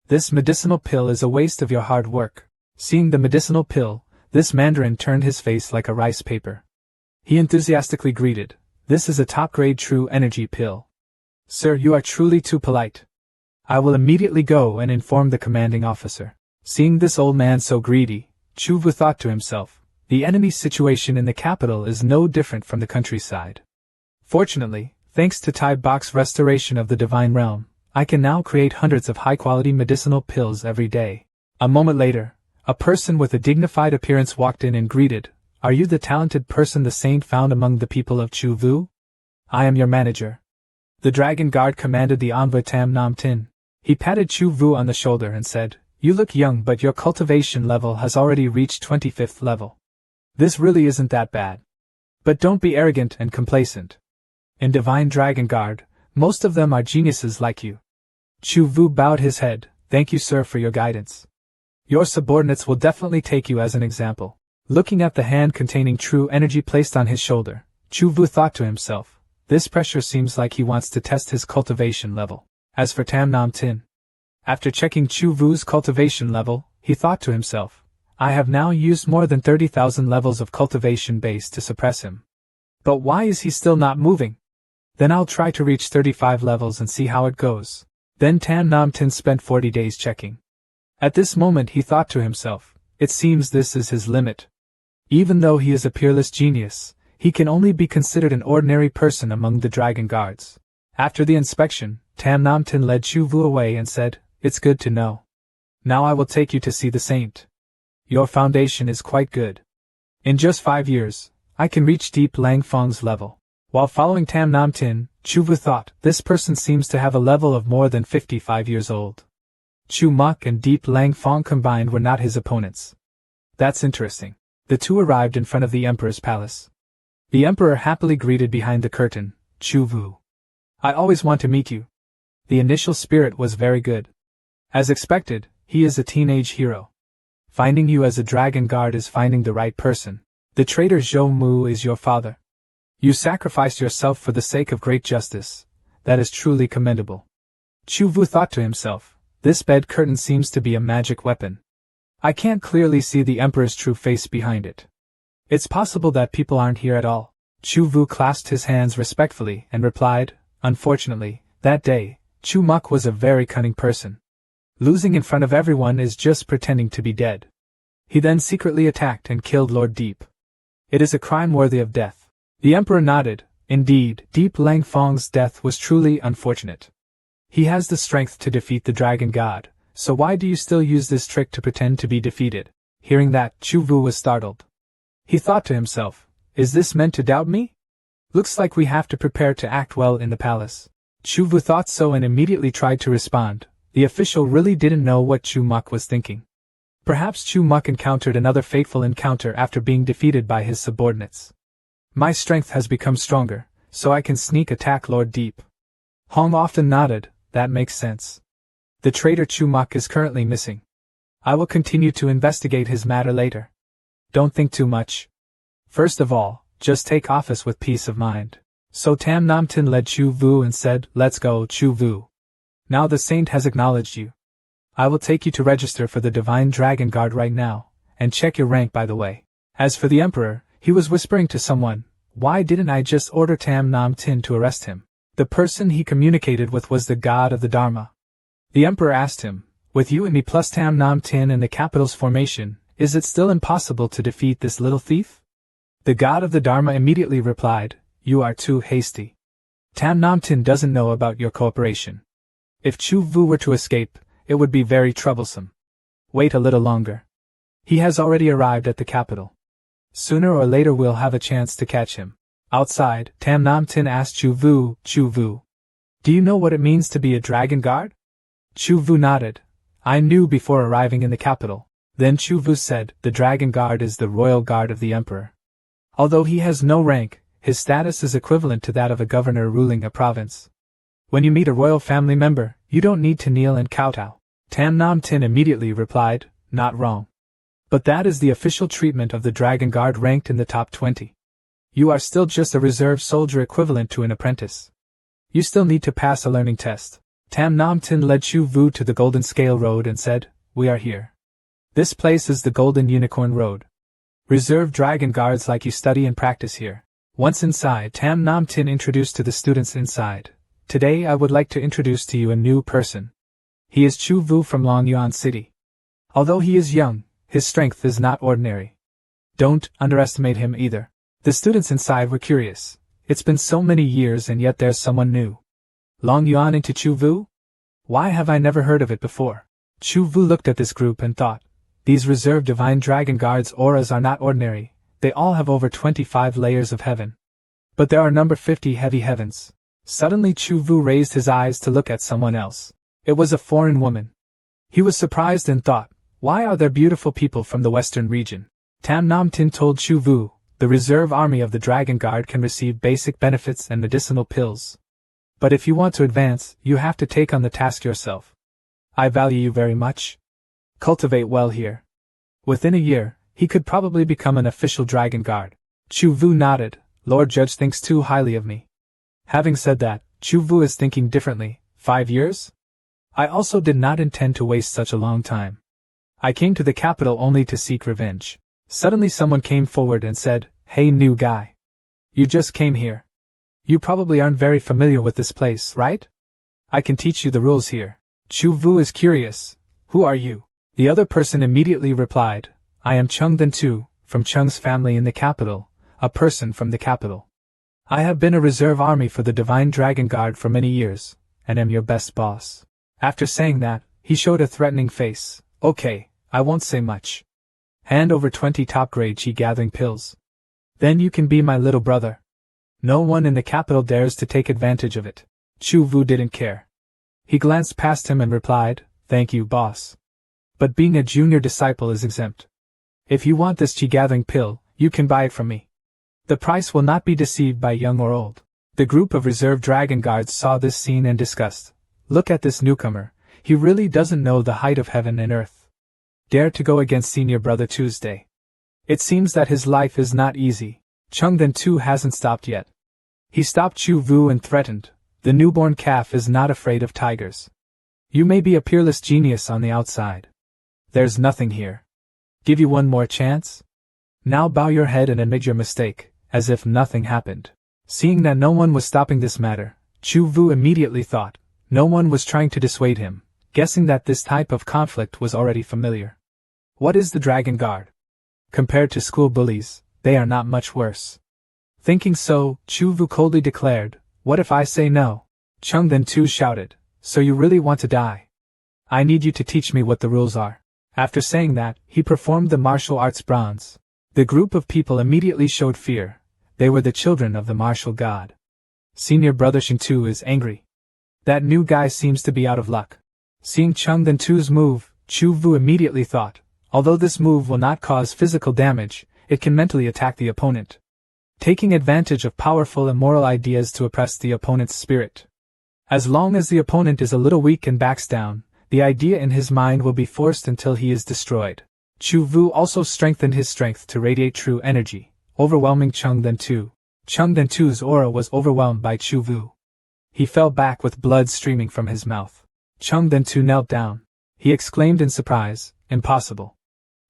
This medicinal pill is a waste of your hard work. Seeing the medicinal pill, this Mandarin turned his face like a rice paper. He enthusiastically greeted, this is a top-grade true energy pill. Sir, you are truly too polite. I will immediately go and inform the commanding officer. Seeing this old man so greedy, Chu Vu thought to himself, the enemy's situation in the capital is no different from the countryside. Fortunately, thanks to Tai Bok's restoration of the divine realm, I can now create hundreds of high-quality medicinal pills every day. A moment later, a person with a dignified appearance walked in and greeted, are you the talented person the saint found among the people of Chu Vu? I am your manager. The dragon guard commanded the envoy Tam Nam Tin. He patted Chu Vu on the shoulder and said, you look young, but your cultivation level has already reached 25th level. This really isn't that bad. But don't be arrogant and complacent. In Divine Dragon Guard, most of them are geniuses like you. Chu Vu bowed his head, thank you sir for your guidance. Your subordinates will definitely take you as an example. Looking at the hand containing true energy placed on his shoulder, Chu Vu thought to himself, this pressure seems like he wants to test his cultivation level. As for Tam Nam Tin, after checking Chu Vu's cultivation level, he thought to himself, I have now used more than 30,000 levels of cultivation base to suppress him. But why is he still not moving? Then I'll try to reach 35 levels and see how it goes. Then Tam Nam Tin spent 40 days checking. At this moment he thought to himself, it seems this is his limit. Even though he is a peerless genius, he can only be considered an ordinary person among the dragon guards. After the inspection, Tam Nam Tin led Chu Vu away and said, it's good to know. Now I will take you to see the saint. Your foundation is quite good. In just 5 years, I can reach Deep Lang Feng's level. While following Tam Nam Tin, Chu Vu thought, this person seems to have a level of more than 55 years old. Chu Muk and Deep Lang Feng combined were not his opponents. That's interesting. The two arrived in front of the Emperor's palace. The Emperor happily greeted behind the curtain, Chu Vu. I always want to meet you. The initial spirit was very good. As expected, he is a teenage hero. Finding you as a dragon guard is finding the right person. The traitor Zhou Mu is your father. You sacrificed yourself for the sake of great justice. That is truly commendable. Chu Vu thought to himself, this bed curtain seems to be a magic weapon. I can't clearly see the Emperor's true face behind it. It's possible that people aren't here at all. Chu Vu clasped his hands respectfully and replied, unfortunately, that day, Chu Muk was a very cunning person. Losing in front of everyone is just pretending to be dead. He then secretly attacked and killed Lord Deep. It is a crime worthy of death. The Emperor nodded. Indeed, Deep Lang Feng's death was truly unfortunate. He has the strength to defeat the dragon god, so why do you still use this trick to pretend to be defeated? Hearing that, Chu Vu was startled. He thought to himself, is this meant to doubt me? Looks like we have to prepare to act well in the palace. Chu Vu thought so and immediately tried to respond. The official really didn't know what Chu Muk was thinking. Perhaps Chu Muk encountered another fateful encounter after being defeated by his subordinates. My strength has become stronger, so I can sneak attack Lord Deep. Hong often nodded, that makes sense. The traitor Chu Muk is currently missing. I will continue to investigate his matter later. Don't think too much. First of all, just take office with peace of mind. So Tam Nam Tin led Chu Vu and said, let's go, Chu Vu. Now the saint has acknowledged you. I will take you to register for the Divine Dragon Guard right now, and check your rank by the way. As for the Emperor, he was whispering to someone, why didn't I just order Tam Nam Tin to arrest him? The person he communicated with was the god of the Dharma. The Emperor asked him, with you and me plus Tam Nam Tin in the capital's formation, is it still impossible to defeat this little thief? The god of the Dharma immediately replied, you are too hasty. Tam Nam Tin doesn't know about your cooperation. If Chu Vu were to escape, it would be very troublesome. Wait a little longer. He has already arrived at the capital. Sooner or later we'll have a chance to catch him. Outside, Tam Nam Tin asked Chu Vu, do you know what it means to be a dragon guard? Chu Vu nodded. I knew before arriving in the capital. Then Chu Vu said, the dragon guard is the royal guard of the emperor. Although he has no rank, his status is equivalent to that of a governor ruling a province. When you meet a royal family member, you don't need to kneel and kowtow. Tam Nam Tin immediately replied, not wrong. But that is the official treatment of the Dragon Guard ranked in the top 20. You are still just a reserve soldier equivalent to an apprentice. You still need to pass a learning test. Tam Nam Tin led Chu Vu to the Golden Scale Road and said, we are here. This place is the Golden Unicorn Road. Reserve Dragon Guards like you study and practice here. Once inside, Tam Nam Tin introduced to the students inside. Today I would like to introduce to you a new person. He is Chu Vu from Longyuan City. Although he is young, his strength is not ordinary. Don't underestimate him either. The students inside were curious. It's been so many years and yet there's someone new. Longyuan into Chu Vu? Why have I never heard of it before? Chu Vu looked at this group and thought, these reserve Divine Dragon Guards auras are not ordinary, they all have over 25 layers of heaven. But there are number 50 heavy heavens. Suddenly Chu Vu raised his eyes to look at someone else. It was a foreign woman. He was surprised and thought, why are there beautiful people from the western region? Tam Nam Tin told Chu Vu, the reserve army of the Dragon Guard can receive basic benefits and medicinal pills. But if you want to advance, you have to take on the task yourself. I value you very much. Cultivate well here. Within a year, he could probably become an official Dragon Guard. Chu Vu nodded. Lord Judge thinks too highly of me. Having said that, Chu Vu is thinking differently. 5 years? I also did not intend to waste such a long time. I came to the capital only to seek revenge. Suddenly someone came forward and said, hey new guy. You just came here. You probably aren't very familiar with this place, right? I can teach you the rules here. Chu Vu is curious. Who are you? The other person immediately replied, I am Chung Den Tu, from Chung's family in the capital, a person from the capital. I have been a reserve army for the Divine Dragon Guard for many years, and am your best boss. After saying that, he showed a threatening face. Okay, I won't say much. Hand over 20 top-grade chi gathering pills. Then you can be my little brother. No one in the capital dares to take advantage of it. Chu Vu didn't care. He glanced past him and replied, thank you, boss. But being a junior disciple is exempt. If you want this chi gathering pill, you can buy it from me. The price will not be deceived by young or old. The group of reserve Dragon Guards saw this scene and discussed. Look at this newcomer, he really doesn't know the height of heaven and earth. Dare to go against senior brother Tuesday. It seems that his life is not easy. Chung Den Tu hasn't stopped yet. He stopped Chu Vu and threatened, the newborn calf is not afraid of tigers. You may be a peerless genius on the outside. There's nothing here. Give you one more chance? Now bow your head and admit your mistake, as if nothing happened. Seeing that no one was stopping this matter, Chu Vu immediately thought, no one was trying to dissuade him, guessing that this type of conflict was already familiar. What is the Dragon Guard? Compared to school bullies, they are not much worse. Thinking so, Chu Vu coldly declared, what if I say no? Chung Den Tu shouted, so you really want to die? I need you to teach me what the rules are. After saying that, he performed the martial arts bronze. The group of people immediately showed fear. They were the children of the martial god. Senior brother Shin Tu is angry. That new guy seems to be out of luck. Seeing Chung Den Tu's move, Chu Vu immediately thought, Although this move will not cause physical damage, it can mentally attack the opponent, taking advantage of powerful immoral ideas to oppress the opponent's spirit. As long as the opponent is a little weak and backs down, the idea in his mind will be forced until he is destroyed. Chu Vu also strengthened his strength to radiate true energy, overwhelming Chung Den Tu. Chung Den Tu's aura was overwhelmed by Chu Vu. He fell back with blood streaming from his mouth. Chung Den Tu knelt down. He exclaimed in surprise, "Impossible.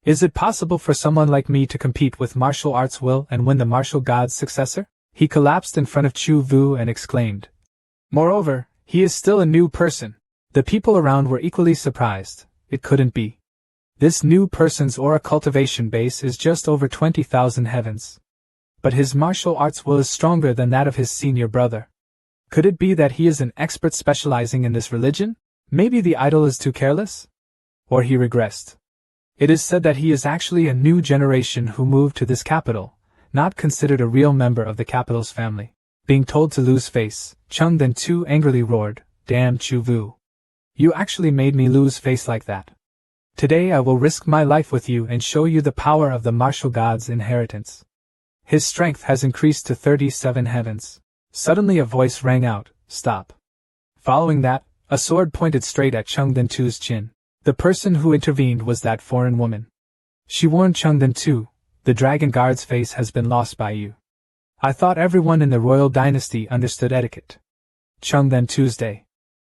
Is it possible for someone like me to compete with martial arts will and win the martial god's successor?" He collapsed in front of Chu Vu and exclaimed. Moreover, he is still a new person. The people around were equally surprised. It couldn't be. This new person's aura cultivation base is just over 20,000 heavens. But his martial arts will is stronger than that of his senior brother. Could it be that he is an expert specializing in this religion? Maybe the idol is too careless? Or he regressed. It is said that he is actually a new generation who moved to this capital, not considered a real member of the capital's family. Being told to lose face, Chung Den Tu angrily roared, "Damn Chu Vu. You actually made me lose face like that. Today I will risk my life with you and show you the power of the martial god's inheritance." His strength has increased to 37 heavens. Suddenly a voice rang out, "Stop." Following that, a sword pointed straight at Chung Den Tu's chin. The person who intervened was that foreign woman. She warned Chung Den Tu, "The dragon guard's face has been lost by you. I thought everyone in the royal dynasty understood etiquette." Chung Den Tuesday.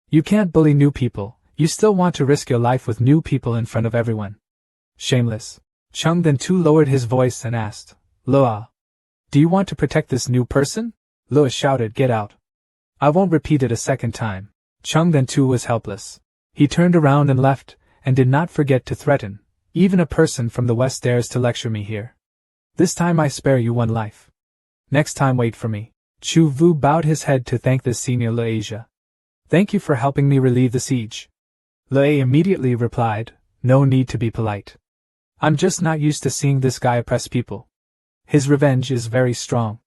"You can't bully new people, you still want to risk your life with new people in front of everyone. Shameless." Chung Den Tu lowered his voice and asked, "Loa, do you want to protect this new person?" Loa shouted, "Get out. I won't repeat it a second time." Chung Den Tu was helpless. He turned around and left, and did not forget to threaten, "Even a person from the West dares to lecture me here. This time I spare you one life. Next time wait for me." Chu Vu bowed his head to thank the senior Leasia. "Thank you for helping me relieve the siege." Lei immediately replied, "No need to be polite. I'm just not used to seeing this guy oppress people. His revenge is very strong.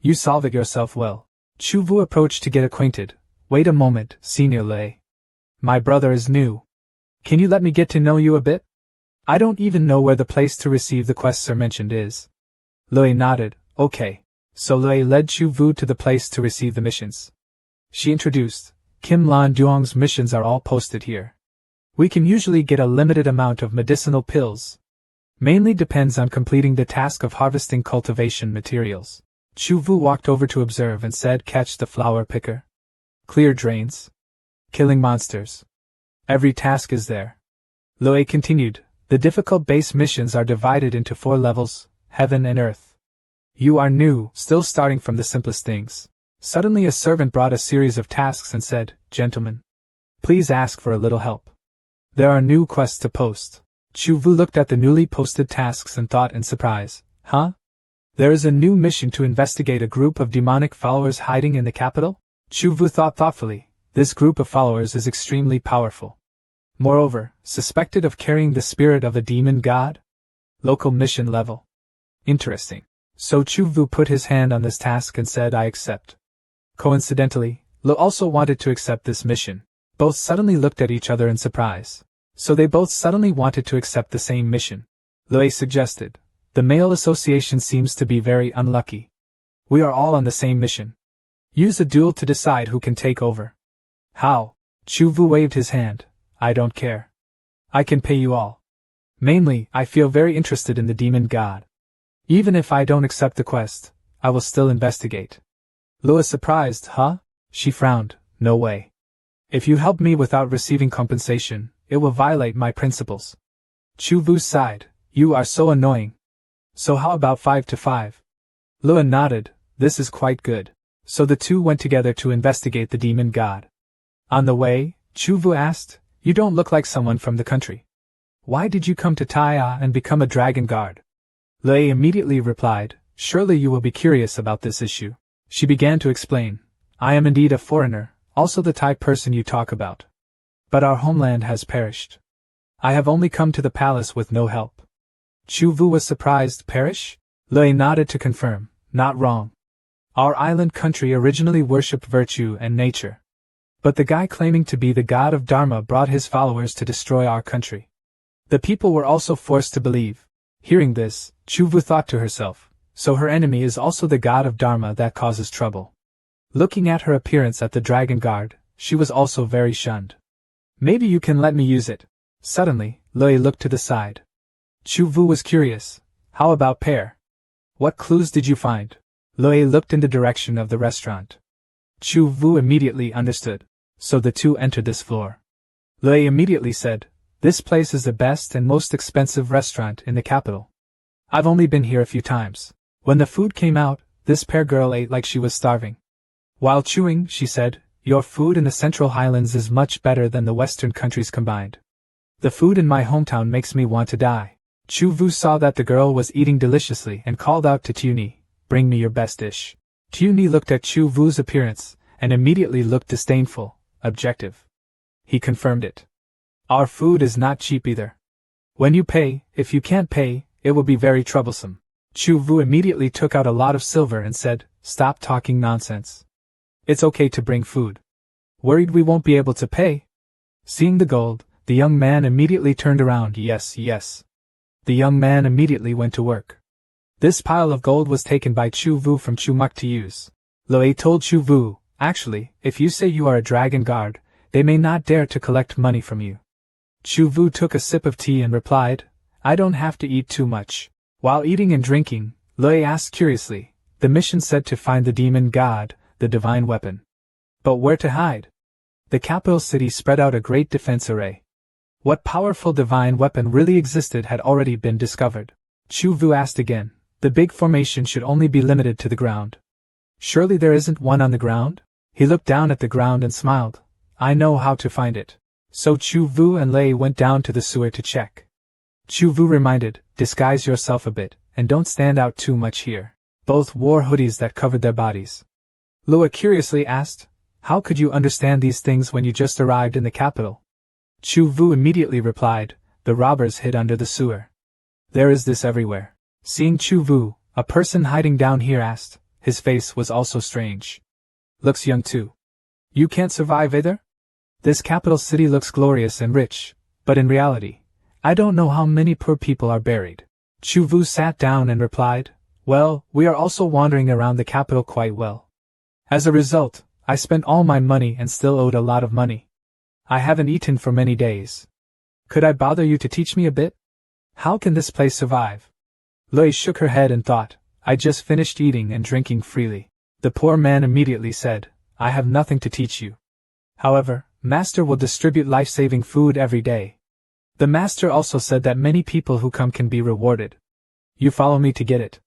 You solve it yourself well." Chu Vu approached to get acquainted. "Wait a moment, Senior Lei. My brother is new. Can you let me get to know you a bit? I don't even know where the place to receive the quests are mentioned is." Lei nodded, "Okay." So Lei led Chu Vu to the place to receive the missions. She introduced, "Kim Lan Duong's missions are all posted here. We can usually get a limited amount of medicinal pills. Mainly depends on completing the task of harvesting cultivation materials." Chu Vu walked over to observe and said, "Catch the flower picker. Clear drains. Killing monsters. Every task is there." Lei continued, "The difficult base missions are divided into 4 levels, heaven and earth. You are new, still starting from the simplest things." Suddenly a servant brought a series of tasks and said, "Gentlemen, please ask for a little help. There are new quests to post." Chu Vu looked at the newly posted tasks and thought in surprise, "Huh? There is a new mission to investigate a group of demonic followers hiding in the capital?" Chu Vu thought thoughtfully, this group of followers is extremely powerful. Moreover, suspected of carrying the spirit of a demon god? Local mission level. Interesting. So Chu Vu put his hand on this task and said, "I accept." Coincidentally, Lo also wanted to accept this mission. Both suddenly looked at each other in surprise. So they both suddenly wanted to accept the same mission. Lei suggested, "The male association seems to be very unlucky. We are all on the same mission. Use a duel to decide who can take over." "How?" Chu Vu waved his hand. "I don't care. I can pay you all. Mainly, I feel very interested in the demon god. Even if I don't accept the quest, I will still investigate." Lo is surprised, "Huh?" She frowned, "No way. If you help me without receiving compensation, it will violate my principles." Chu Vu sighed, "You are so annoying. So how about 5 to 5? Lua nodded, "This is quite good." So the two went together to investigate the demon god. On the way, Chu Vu asked, "You don't look like someone from the country. Why did you come to Taiya and become a dragon guard?" Lei immediately replied, "Surely you will be curious about this issue." She began to explain, "I am indeed a foreigner, also the Thai person you talk about. But our homeland has perished. I have only come to the palace with no help." Chu Vu was surprised, "Perish?" Lei nodded to confirm, "Not wrong. Our island country originally worshipped virtue and nature. But the guy claiming to be the god of Dharma brought his followers to destroy our country. The people were also forced to believe. Hearing this, Chu Vu thought to herself, so her enemy is also the god of Dharma that causes trouble. Looking at her appearance at the Dragon Guard, she was also very shunned. Maybe you can let me use it. Suddenly, Lei looked to the side. Chu Vu was curious. How about pear? What clues did you find? Lei looked in the direction of the restaurant. Chu Vu immediately understood. So the two entered this floor. Lei immediately said, "This place is the best and most expensive restaurant in the capital. I've only been here a few times." When the food came out, this pear girl ate like she was starving. While chewing, she said, "Your food in the Central Highlands is much better than the Western countries combined. The food in my hometown makes me want to die." Chu Vu saw that the girl was eating deliciously and called out to Tuni, "Bring me your best dish." Tuni looked at Chu Vu's appearance, and immediately looked disdainful, objective. He confirmed it. "Our food is not cheap either. When you pay, if you can't pay, it will be very troublesome." Chu Vu immediately took out a lot of silver and said, "Stop talking nonsense. It's okay to bring food. Worried we won't be able to pay?" Seeing the gold, the young man immediately turned around. Yes. The young man immediately went to work. This pile of gold was taken by Chu Vu from Chu Muk to use. Lei told Chu Vu, "Actually, if you say you are a dragon guard, they may not dare to collect money from you." Chu Vu took a sip of tea and replied, "I don't have to eat too much." While eating and drinking, Lei asked curiously, "The mission said to find the demon god, the divine weapon. But where to hide?" The capital city spread out a great defense array. What powerful divine weapon really existed had already been discovered. Chu Vu asked again, "The big formation should only be limited to the ground. Surely there isn't one on the ground?" He looked down at the ground and smiled. "I know how to find it." So Chu Vu and Lei went down to the sewer to check. Chu Vu reminded, "Disguise yourself a bit, and don't stand out too much here." Both wore hoodies that covered their bodies. Lua curiously asked, "How could you understand these things when you just arrived in the capital?" Chu Vu immediately replied, "The robbers hid under the sewer. There is this everywhere." Seeing Chu Vu, a person hiding down here asked, his face was also strange. "Looks young too. You can't survive either? This capital city looks glorious and rich, but in reality, I don't know how many poor people are buried." Chu Vu sat down and replied, "Well, we are also wandering around the capital quite well. As a result, I spent all my money and still owed a lot of money. I haven't eaten for many days. Could I bother you to teach me a bit? How can this place survive?" Lei shook her head and thought, "I just finished eating and drinking freely." The poor man immediately said, "I have nothing to teach you. However, Master will distribute life-saving food every day. The Master also said that many people who come can be rewarded. You follow me to get it.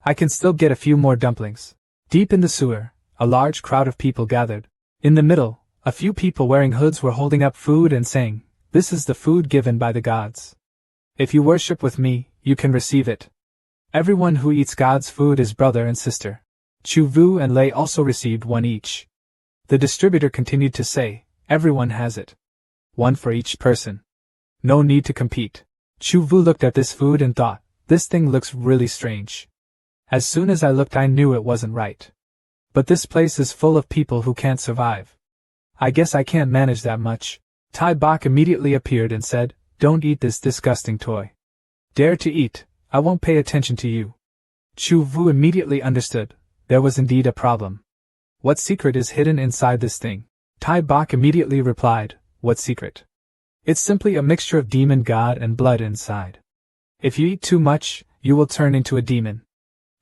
I can still get a few more dumplings." Deep in the sewer, a large crowd of people gathered. In the middle, a few people wearing hoods were holding up food and saying, "This is the food given by the gods. If you worship with me, you can receive it. Everyone who eats God's food is brother and sister." Chu Vu and Lei also received one each. The distributor continued to say, "Everyone has it. One for each person. No need to compete." Chu Vu looked at this food and thought, "This thing looks really strange. As soon as I looked I knew it wasn't right. But this place is full of people who can't survive. I guess I can't manage that much." Tai Bok immediately appeared and said, "Don't eat this disgusting toy. Dare to eat, I won't pay attention to you." Chu Vu immediately understood. There was indeed a problem. What secret is hidden inside this thing? Tai Bok immediately replied, "What secret? It's simply a mixture of demon god and blood inside. If you eat too much, you will turn into a demon.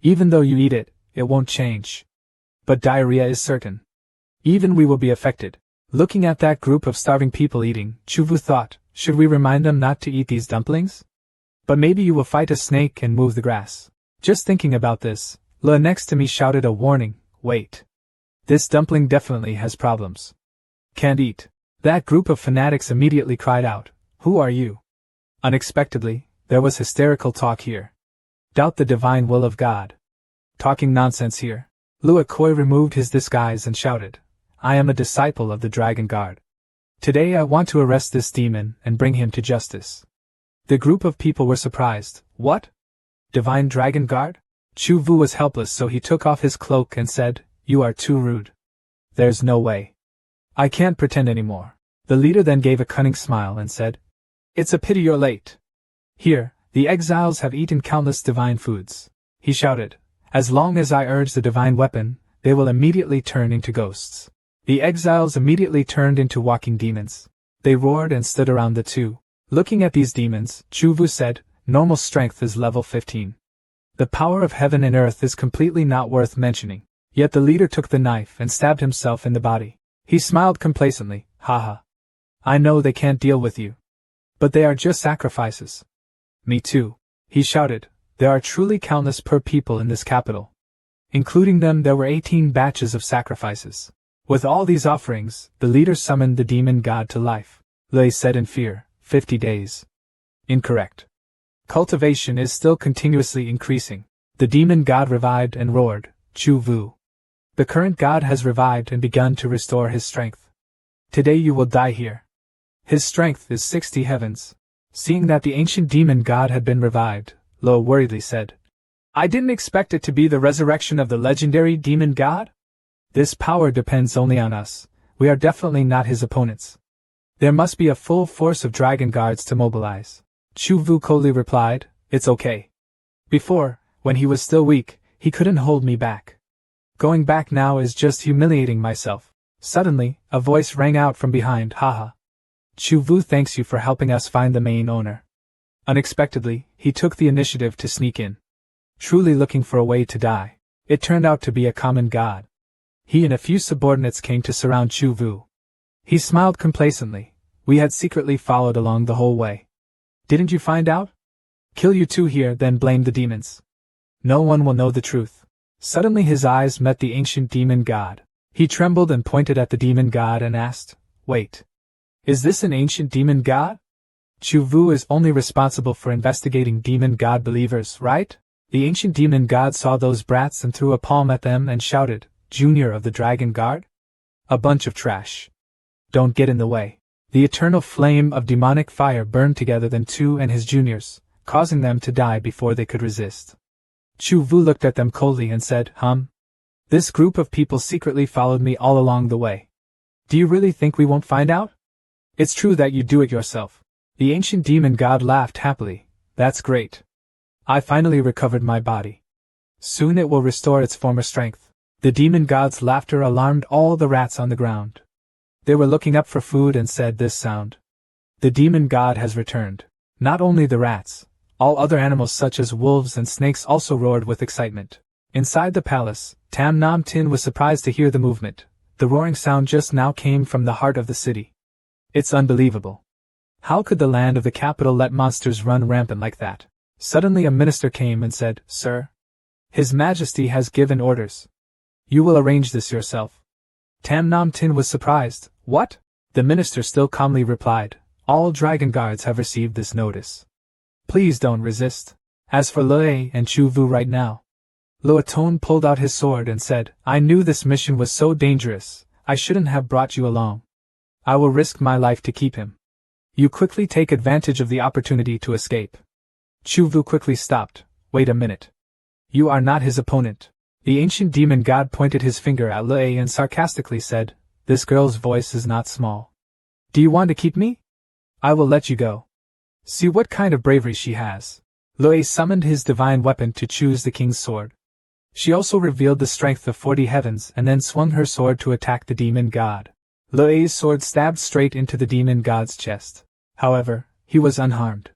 Even though you eat it, it won't change. But diarrhea is certain. Even we will be affected." Looking at that group of starving people eating, Chu Vu thought, "Should we remind them not to eat these dumplings? But maybe you will fight a snake and move the grass." Just thinking about this, La next to me shouted a warning, "Wait. This dumpling definitely has problems. Can't eat." That group of fanatics immediately cried out, "Who are you?" Unexpectedly, there was hysterical talk here. Doubt the divine will of God. Talking nonsense here. Lua Koi removed his disguise and shouted, "I am a disciple of the Dragon Guard. Today I want to arrest this demon and bring him to justice." The group of people were surprised. "What? Divine Dragon Guard?" Chu Vu was helpless, so he took off his cloak and said, "You are too rude. There's no way. I can't pretend anymore." The leader then gave a cunning smile and said, It's a pity you're late. Here, the exiles have eaten countless divine foods, he shouted. As long as I urge the divine weapon, they will immediately turn into ghosts. The exiles immediately turned into walking demons. They roared and stood around the two. Looking at these demons, Chu Vu said, normal strength is level 15. The power of heaven and earth is completely not worth mentioning. Yet the leader took the knife and stabbed himself in the body. He smiled complacently, haha. I know they can't deal with you. But they are just sacrifices. Me too, he shouted. There are truly countless per people in this capital. Including them, there were 18 batches of sacrifices. With all these offerings, the leader summoned the demon god to life. Lei said in fear, 50 days. Incorrect. Cultivation is still continuously increasing. The demon god revived and roared, Chu Vu. The current god has revived and begun to restore his strength. Today you will die here. His strength is 60 heavens. Seeing that the ancient demon god had been revived, Lo worriedly said, I didn't expect it to be the resurrection of the legendary demon god? This power depends only on us. We are definitely not his opponents. There must be a full force of dragon guards to mobilize. Chu Vu coldly replied, It's okay. Before, when he was still weak, he couldn't hold me back. Going back now is just humiliating myself. Suddenly, a voice rang out from behind, haha. Chu Vu thanks you for helping us find the main owner. Unexpectedly, he took the initiative to sneak in. Truly looking for a way to die. It turned out to be a common god. He and a few subordinates came to surround Chu Vu. He smiled complacently. We had secretly followed along the whole way. Didn't you find out? Kill you two here, then blame the demons. No one will know the truth. Suddenly his eyes met the ancient demon god. He trembled and pointed at the demon god and asked, Wait. Is this an ancient demon god? Chu Vu is only responsible for investigating demon god believers, right? The ancient demon god saw those brats and threw a palm at them and shouted, Junior of the Dragon Guard? A bunch of trash. Don't get in the way. The eternal flame of demonic fire burned together them two and his juniors, causing them to die before they could resist. Chu Vu looked at them coldly and said, This group of people secretly followed me all along the way. Do you really think we won't find out? It's true that you do it yourself. The ancient demon god laughed happily. That's great. I finally recovered my body. Soon it will restore its former strength. The demon god's laughter alarmed all the rats on the ground. They were looking up for food and said this sound. The demon god has returned. Not only the rats, all other animals such as wolves and snakes also roared with excitement. Inside the palace, Tam Nam Tin was surprised to hear the movement. The roaring sound just now came from the heart of the city. It's unbelievable. How could the land of the capital let monsters run rampant like that? Suddenly a minister came and said, Sir, His Majesty has given orders. You will arrange this yourself. Tam Nam Tin was surprised. What? The minister still calmly replied, All dragon guards have received this notice. Please don't resist. As for Lei and Chu Vu right now. Luoton pulled out his sword and said, I knew this mission was so dangerous, I shouldn't have brought you along. I will risk my life to keep him. You quickly take advantage of the opportunity to escape. Chu Vu quickly stopped. Wait a minute. You are not his opponent. The ancient demon god pointed his finger at Lei and sarcastically said, This girl's voice is not small. Do you want to keep me? I will let you go. See what kind of bravery she has. Lei summoned his divine weapon to choose the king's sword. She also revealed the strength of 40 heavens and then swung her sword to attack the demon god. Lei's sword stabbed straight into the demon god's chest. However, he was unharmed.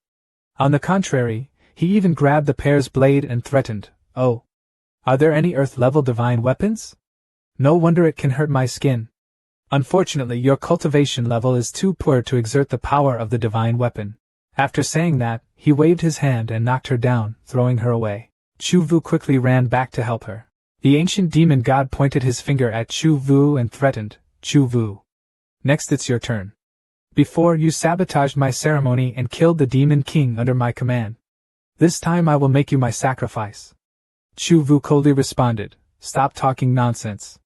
On the contrary, he even grabbed the pair's blade and threatened, Oh, are there any earth-level divine weapons? No wonder it can hurt my skin. Unfortunately, your cultivation level is too poor to exert the power of the divine weapon. After saying that, he waved his hand and knocked her down, throwing her away. Chu Vu quickly ran back to help her. The ancient demon god pointed his finger at Chu Vu and threatened, Chu Vu. Next it's your turn. Before you sabotaged my ceremony and killed the demon king under my command. This time I will make you my sacrifice. Chu Vu coldly responded, Stop talking nonsense.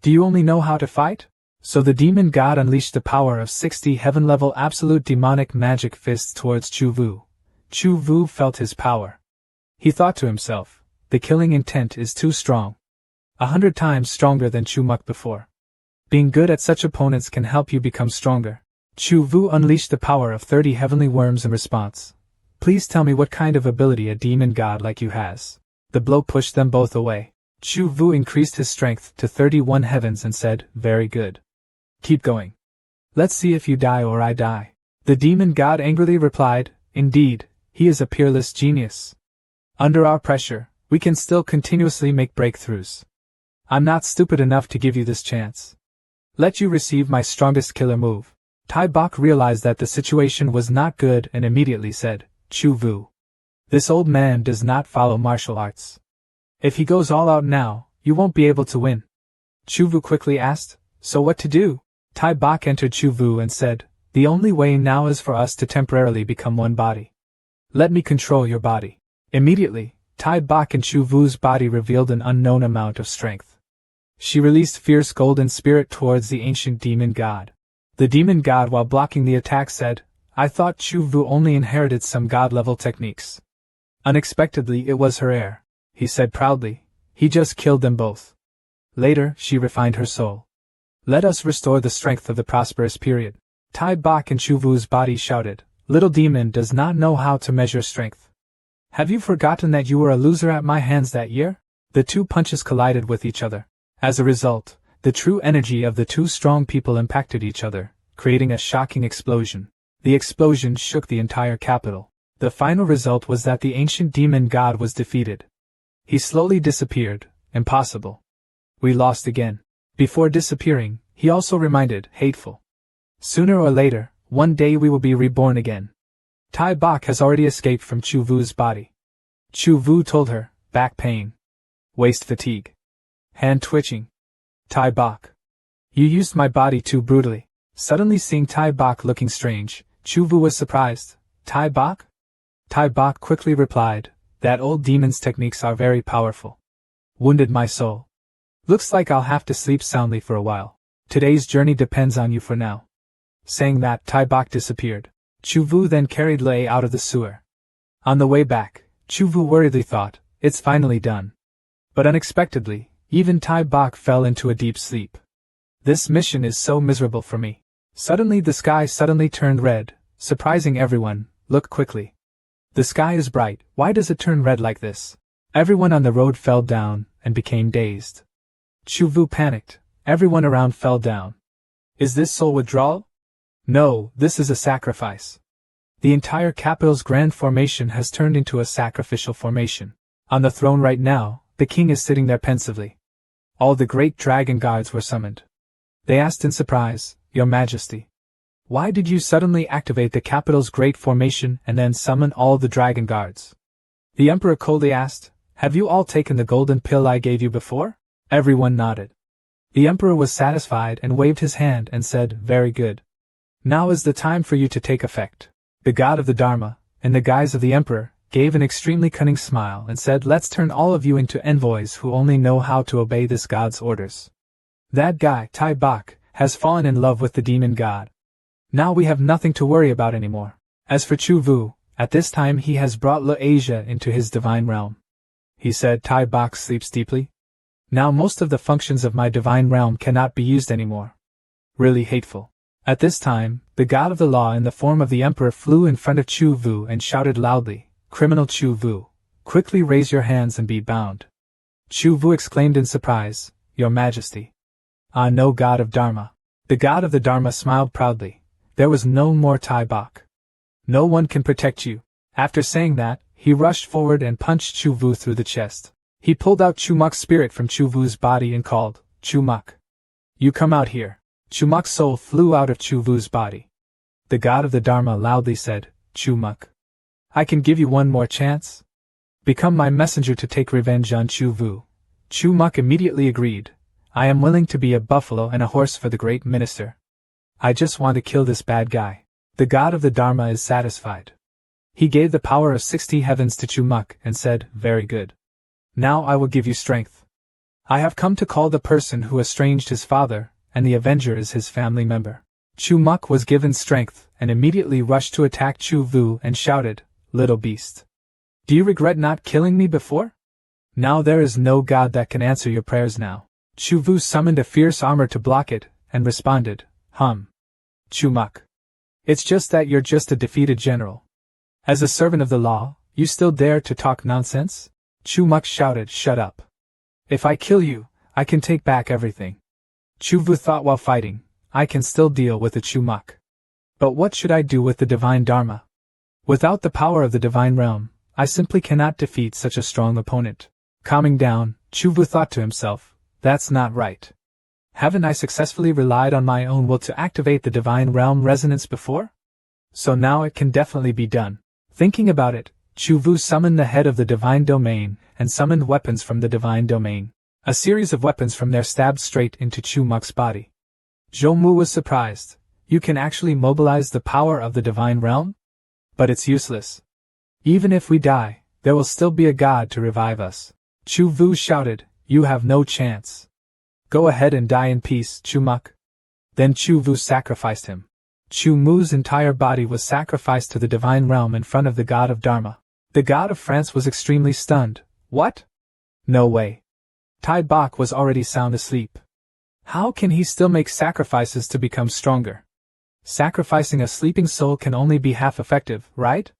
Do you only know how to fight? So the demon god unleashed the power of 60 heaven-level absolute demonic magic fists towards Chu Vu. Chu Vu felt his power. He thought to himself, the killing intent is too strong. 100 times stronger than Chu Muk before. Being good at such opponents can help you become stronger. Chu Vu unleashed the power of 30 heavenly worms in response. Please tell me what kind of ability a demon god like you has. The blow pushed them both away. Chu Vu increased his strength to 31 heavens and said, very good. Keep going. Let's see if you die or I die. The demon god angrily replied, indeed, he is a peerless genius. Under our pressure, we can still continuously make breakthroughs. I'm not stupid enough to give you this chance. Let you receive my strongest killer move. Tai Bok realized that the situation was not good and immediately said, Chu Vu. This old man does not follow martial arts. If he goes all out now, you won't be able to win. Chu Vu quickly asked, so what to do? Tai Bok entered Chu Vu and said, the only way now is for us to temporarily become one body. Let me control your body. Immediately, Tai Bok and Chu Vu's body revealed an unknown amount of strength. She released fierce golden spirit towards the ancient demon god. The demon god, while blocking the attack, said, I thought Chu Vu only inherited some god-level techniques. Unexpectedly it was her heir, he said proudly. He just killed them both. Later, she refined her soul. Let us restore the strength of the prosperous period. Tai Bok and Chu Vu's body shouted, little demon does not know how to measure strength. Have you forgotten that you were a loser at my hands that year? The two punches collided with each other. As a result, the true energy of the two strong people impacted each other, creating a shocking explosion. The explosion shook the entire capital. The final result was that the ancient demon god was defeated. He slowly disappeared. Impossible. We lost again. Before disappearing, he also reminded, hateful. Sooner or later, one day we will be reborn again. Tai Bok has already escaped from Chu Vu's body. Chu Vu told her, back pain. Waist fatigue. Hand twitching. Tai Bok. You used my body too brutally. Suddenly seeing Tai Bok looking strange, Chu Vu was surprised. Tai Bok? Tai Bok quickly replied, that old demon's techniques are very powerful. Wounded my soul. Looks like I'll have to sleep soundly for a while. Today's journey depends on you for now. Saying that, Tai Bok disappeared. Chu Vu then carried Lei out of the sewer. On the way back, Chu Vu worriedly thought, it's finally done. But unexpectedly, even Tai Bok fell into a deep sleep. This mission is so miserable for me. Suddenly the sky suddenly turned red, surprising everyone. Look quickly. The sky is bright, why does it turn red like this? Everyone on the road fell down and became dazed. Chu Vu panicked. Everyone around fell down. Is this soul withdrawal? No, this is a sacrifice. The entire capital's grand formation has turned into a sacrificial formation. On the throne right now, the king is sitting there pensively. All the great dragon guards were summoned. They asked in surprise, Your Majesty, why did you suddenly activate the capital's great formation and then summon all the dragon guards? The emperor coldly asked, Have you all taken the golden pill I gave you before? Everyone nodded. The emperor was satisfied and waved his hand and said, Very good. Now is the time for you to take effect. The god of the Dharma, in the guise of the emperor, gave an extremely cunning smile and said, Let's turn all of you into envoys who only know how to obey this god's orders. That guy, Tai Bok, has fallen in love with the demon god. Now we have nothing to worry about anymore. As for Chu Vu, at this time he has brought La Asia into his divine realm. He said, Tai Bok sleeps deeply. Now most of the functions of my divine realm cannot be used anymore. Really hateful. At this time, the god of the law in the form of the emperor flew in front of Chu Vu and shouted loudly, Criminal Chu Vu, quickly raise your hands and be bound. Chu Vu exclaimed in surprise, Your Majesty. Ah, no, god of Dharma. The god of the Dharma smiled proudly. There was no more Tai Bok. No one can protect you. After saying that, he rushed forward and punched Chu Vu through the chest. He pulled out Chu Muk's spirit from Chu Vu's body and called, Chu Muk. You come out here. Chu Muk's soul flew out of Chu Vu's body. The god of the Dharma loudly said, Chu Muk. I can give you one more chance. Become my messenger to take revenge on Chu Vu. Chu Muk immediately agreed. I am willing to be a buffalo and a horse for the great minister. I just want to kill this bad guy. The god of the Dharma is satisfied. He gave the power of 60 heavens to Chu Muk and said, Very good. Now I will give you strength. I have come to call the person who estranged his father, and the avenger is his family member. Chu Muk was given strength and immediately rushed to attack Chu Vu and shouted, Little beast. Do you regret not killing me before? Now there is no god that can answer your prayers now. Chu Vu summoned a fierce armor to block it, and responded, Chu Muk. It's just that you're just a defeated general. As a servant of the law, you still dare to talk nonsense? Chu Muk shouted, shut up. If I kill you, I can take back everything. Chu Vu thought while fighting, I can still deal with the Chu Muk. But what should I do with the divine Dharma? Without the power of the divine realm, I simply cannot defeat such a strong opponent. Calming down, Chu Vu thought to himself, that's not right. Haven't I successfully relied on my own will to activate the divine realm resonance before? So now it can definitely be done. Thinking about it, Chu Vu summoned the head of the divine domain and summoned weapons from the divine domain. A series of weapons from there stabbed straight into Chu Muk's body. Zhou Mu was surprised. You can actually mobilize the power of the divine realm? But it's useless. Even if we die, there will still be a god to revive us. Chu Vu shouted, you have no chance. Go ahead and die in peace, Chu Muk. Then Chu Vu sacrificed him. Chu Mu's entire body was sacrificed to the divine realm in front of the god of Dharma. The god of France was extremely stunned. What? No way. Tai Bok was already sound asleep. How can he still make sacrifices to become stronger? Sacrificing a sleeping soul can only be half effective, right?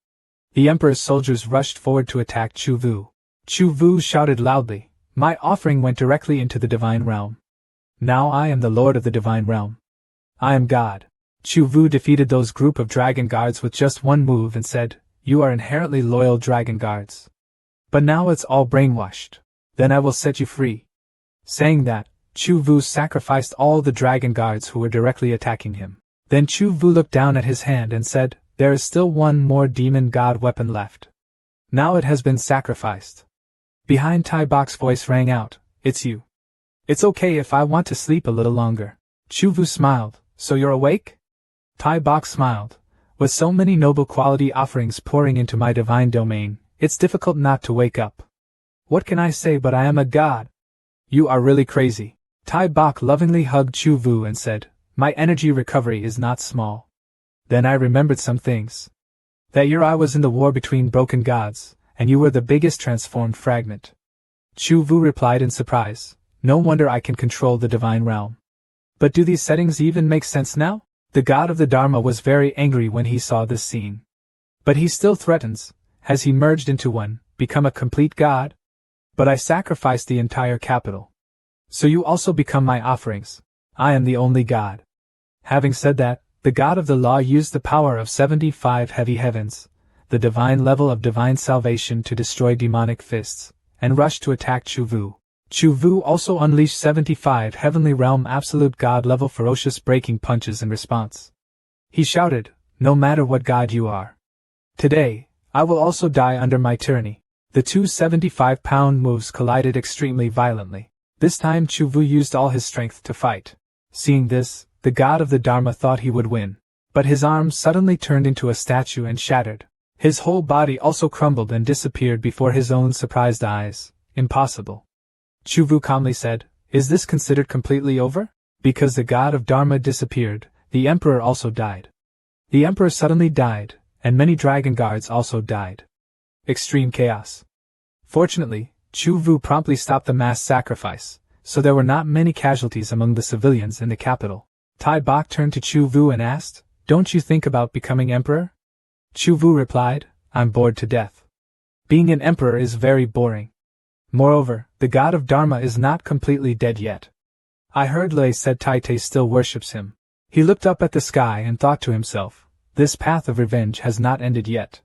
The Emperor's soldiers rushed forward to attack Chu Vu. Chu Vu shouted loudly, my offering went directly into the divine realm. Now I am the lord of the divine realm. I am God. Chu Vu defeated those group of dragon guards with just one move and said, you are inherently loyal dragon guards. But now it's all brainwashed. Then I will set you free. Saying that, Chu Vu sacrificed all the dragon guards who were directly attacking him. Then Chu Vu looked down at his hand and said, there is still one more demon god weapon left. Now it has been sacrificed. Behind Tai Bok's voice rang out, it's you. It's okay if I want to sleep a little longer. Chu Vu smiled, so you're awake? Tai Bok smiled. With so many noble quality offerings pouring into my divine domain, it's difficult not to wake up. What can I say but I am a god? You are really crazy. Tai Bok lovingly hugged Chu Vu and said, my energy recovery is not small. Then I remembered some things. That year I was in the war between broken gods, and you were the biggest transformed fragment. Chu Vu replied in surprise, no wonder I can control the divine realm. But do these settings even make sense now? The god of the Dharma was very angry when he saw this scene. But he still threatens, has he merged into one, become a complete god? But I sacrificed the entire capital. So you also become my offerings. I am the only god. Having said that, the god of the law used the power of 75 heavy heavens, the divine level of divine salvation to destroy demonic fists, and rushed to attack Chu Vu. Chu Vu also unleashed 75 heavenly realm absolute god level ferocious breaking punches in response. He shouted, no matter what god you are. Today, I will also die under my tyranny. The two 75-pound moves collided extremely violently. This time Chu Vu used all his strength to fight. Seeing this, the god of the Dharma thought he would win. But his arm suddenly turned into a statue and shattered. His whole body also crumbled and disappeared before his own surprised eyes. Impossible. Chu Vu calmly said, is this considered completely over? Because the god of Dharma disappeared, the emperor also died. The emperor suddenly died, and many dragon guards also died. Extreme chaos. Fortunately, Chu Vu promptly stopped the mass sacrifice, so there were not many casualties among the civilians in the capital. Tai Bok turned to Chu Vu and asked, don't you think about becoming emperor? Chu Vu replied, I'm bored to death. Being an emperor is very boring. Moreover, the god of Dharma is not completely dead yet. I heard Lei said Tai Tai still worships him. He looked up at the sky and thought to himself, this path of revenge has not ended yet.